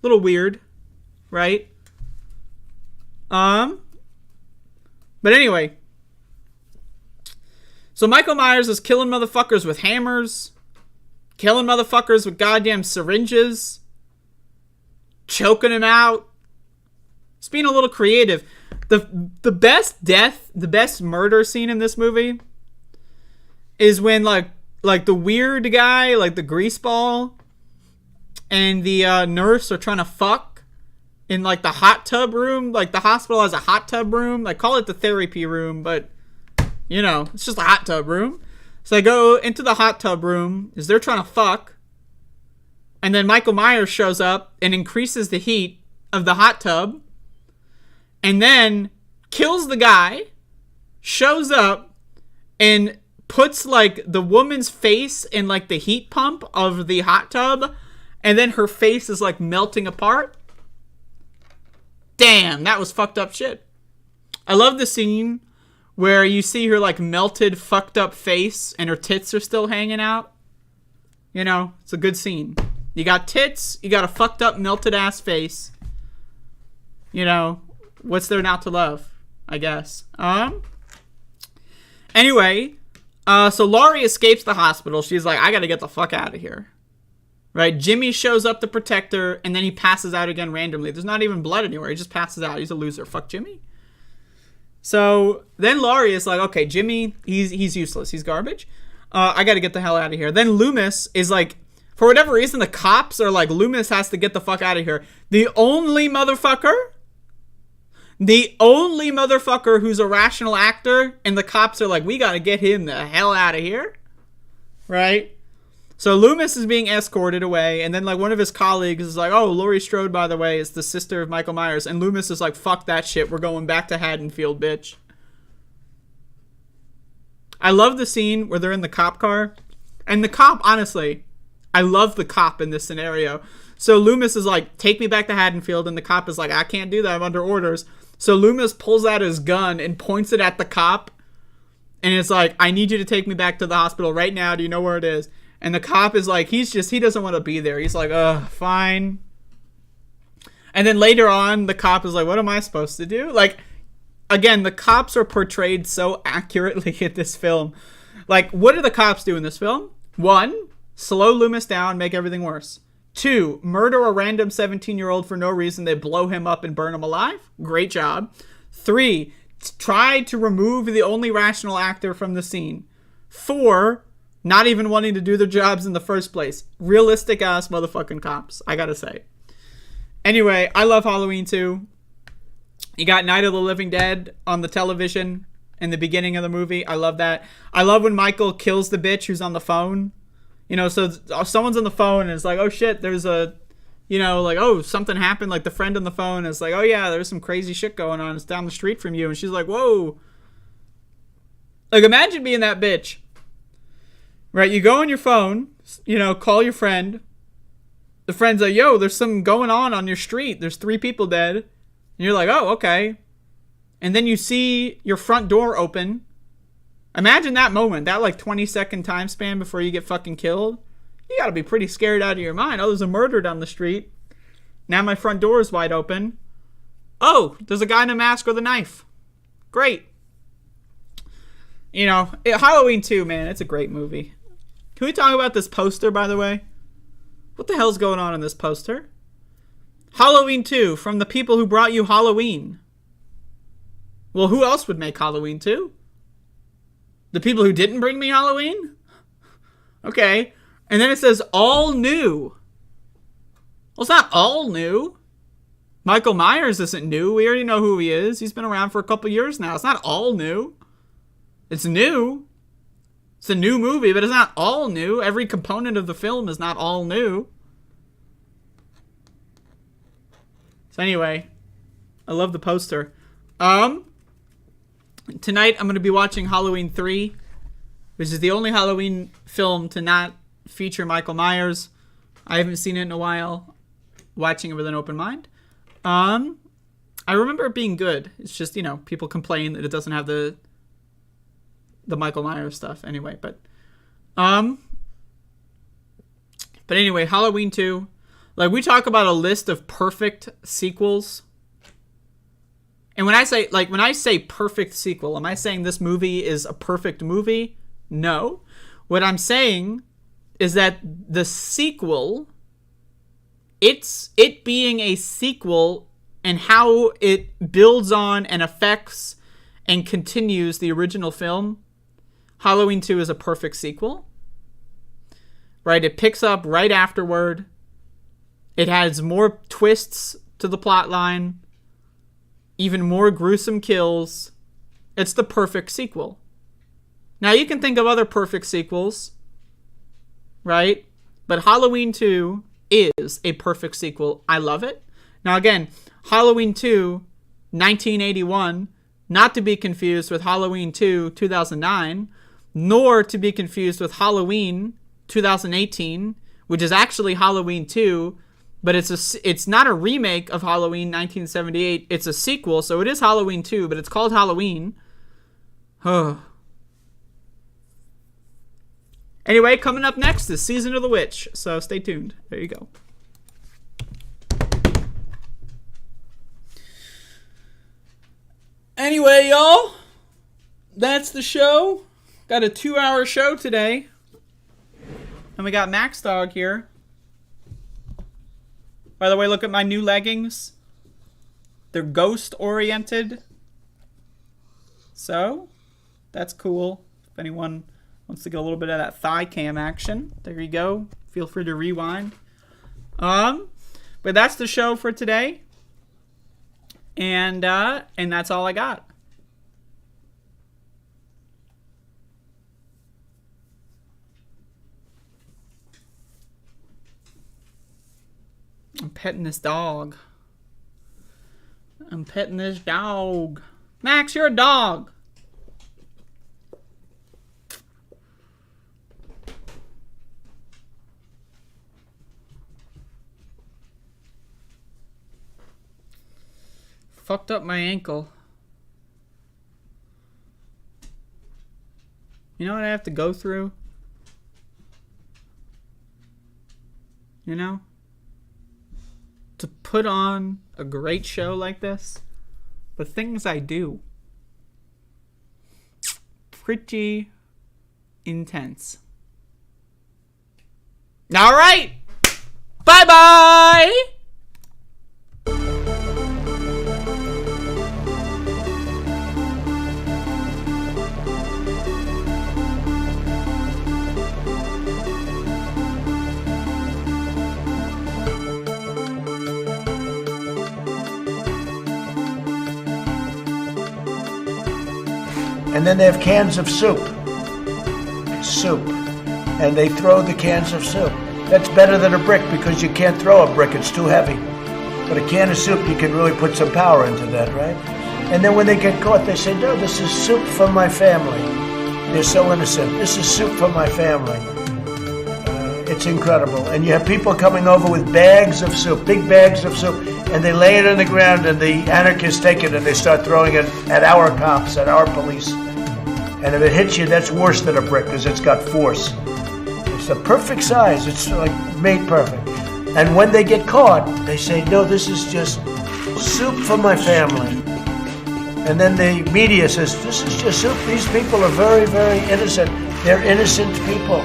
D: little weird, right? But anyway. So Michael Myers is killing motherfuckers with hammers, killing motherfuckers with goddamn syringes, choking him out. It's being a little creative. The best death, the best murder scene in this movie is when like the weird guy, like the greaseball, and the nurse are trying to fuck in like the hot tub room. Like, the hospital has a hot tub room. Like, call it the therapy room, but you know, it's just a hot tub room. So they go into the hot tub room as they're trying to fuck, and then Michael Myers shows up and increases the heat of the hot tub, and then kills the guy, shows up, and puts like the woman's face in like the heat pump of the hot tub, and then her face is like melting apart. Damn, that was fucked up shit. I love the scene where you see her like melted, fucked up face and her tits are still hanging out. You know, it's a good scene. You got tits, you got a fucked up, melted ass face. You know, what's there not to love, I guess. Anyway, so Laurie escapes the hospital. She's like, I gotta get the fuck out of here. Right? Jimmy shows up to protect her, and then he passes out again randomly. There's not even blood anywhere. He just passes out. He's a loser. Fuck Jimmy. So then Laurie is like, okay, Jimmy, he's useless. He's garbage. I gotta get the hell out of here. Then Loomis is like, for whatever reason, the cops are like, Loomis has to get the fuck out of here. The only motherfucker who's a rational actor, and the cops are like, we gotta get him the hell out of here. Right? So Loomis is being escorted away, and then like one of his colleagues is like, oh, Laurie Strode, by the way, is the sister of Michael Myers. And Loomis is like, fuck that shit. We're going back to Haddonfield, bitch. I love the scene where they're in the cop car. And the cop, honestly, I love the cop in this scenario. So Loomis is like, take me back to Haddonfield. And the cop is like, I can't do that. I'm under orders. So Loomis pulls out his gun and points it at the cop. And it's like, I need you to take me back to the hospital right now. Do you know where it is? And the cop is like, he doesn't want to be there. He's like, fine. And then later on, the cop is like, what am I supposed to do? Like, again, the cops are portrayed so accurately in this film. Like, what do the cops do in this film? 1, slow Loomis down, make everything worse. 2, murder a random 17-year-old for no reason. They blow him up and burn him alive. Great job. 3, try to remove the only rational actor from the scene. 4, not even wanting to do their jobs in the first place. Realistic ass motherfucking cops, I gotta say. Anyway, I love Halloween 2. You got Night of the Living Dead on the television in the beginning of the movie. I love that. I love when Michael kills the bitch who's on the phone. You know, so someone's on the phone and it's like, oh shit, there's a, you know, like, oh, something happened. Like the friend on the phone is like, oh yeah, there's some crazy shit going on. It's down the street from you. And she's like, whoa. Like, imagine being that bitch. Right, you go on your phone, you know, call your friend. The friend's like, yo, there's something going on your street. There's 3 people dead. And you're like, oh, okay. And then you see your front door open. Imagine that moment, that like 20-second time span before you get fucking killed. You gotta be pretty scared out of your mind. Oh, there's a murder down the street. Now my front door is wide open. Oh, there's a guy in a mask with a knife. Great. You know, Halloween 2, man, it's a great movie. Can we talk about this poster, by the way? What the hell's going on in this poster? Halloween 2, from the people who brought you Halloween. Well, who else would make Halloween 2? The people who didn't bring me Halloween? Okay. And then it says all new. Well, it's not all new. Michael Myers isn't new. We already know who he is. He's been around for a couple years now. It's not all new. It's new. It's a new movie, but it's not all new. Every component of the film is not all new. So anyway, I love the poster. Tonight I'm going to be watching Halloween 3, which is the only Halloween film to not feature Michael Myers. I haven't seen it in a while. Watching it with an open mind. I remember it being good. It's just, people complain that it doesn't have the Michael Myers stuff anyway, but anyway, Halloween 2. Like, we talk about a list of perfect sequels. And when I say perfect sequel, am I saying this movie is a perfect movie? No. What I'm saying is that the sequel, it being a sequel and how it builds on and affects and continues the original film, Halloween 2 is a perfect sequel. Right? It picks up right afterward. It has more twists to the plot line, even more gruesome kills. It's the perfect sequel. Now, you can think of other perfect sequels, right? But Halloween 2 is a perfect sequel. I love it. Now, again, Halloween 2, 1981, not to be confused with Halloween 2, 2009, nor to be confused with Halloween 2018, which is actually Halloween 2, but it's not a remake of Halloween 1978. It's a sequel, so it is Halloween 2, but it's called Halloween. Anyway, coming up next is Season of the Witch, so stay tuned. There you go. Anyway, y'all, that's the show. Got a 2-hour show today. And we got Max Dog here. By the way, look at my new leggings. They're ghost-oriented. So, that's cool. If anyone wants to get a little bit of that thigh cam action, there you go. Feel free to rewind. But that's the show for today. And that's all I got. I'm petting this dog. Max, you're a dog. Fucked up my ankle. You know what I have to go through? To put on a great show like this? The things I do. Pretty intense. All right. Bye-bye.
E: And then they have cans of soup. And they throw the cans of soup. That's better than a brick because you can't throw a brick, it's too heavy. But a can of soup, you can really put some power into that, right? And then when they get caught, they say, no, this is soup from my family. They're so innocent. This is soup from my family. It's incredible. And you have people coming over with bags of soup, big bags of soup, and they lay it on the ground, and the anarchists take it and they start throwing it at our cops, at our police. And if it hits you, that's worse than a brick because it's got force. It's the perfect size. It's like made perfect. And when they get caught, they say, no, this is just soup for my family. And then the media says, this is just soup. These people are very, very innocent. They're innocent people.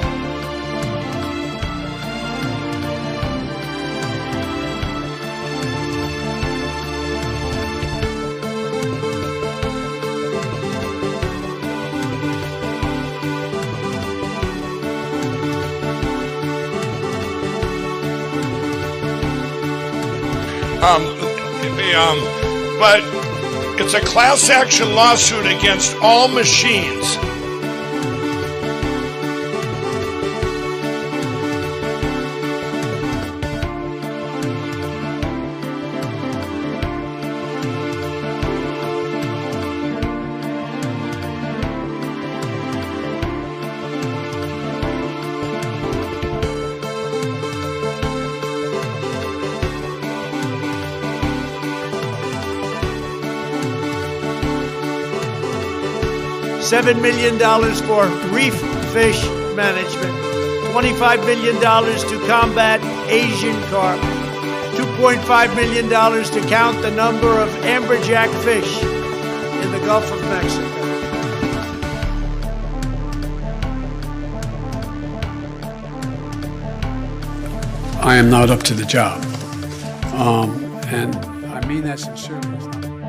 I: But it's a class action lawsuit against all machines.
A: $7 million for reef fish management, $25 million to combat Asian carp, $2.5 million to count the number of amberjack fish in the Gulf of Mexico.
B: I am not up to the job. And I mean that sincerely.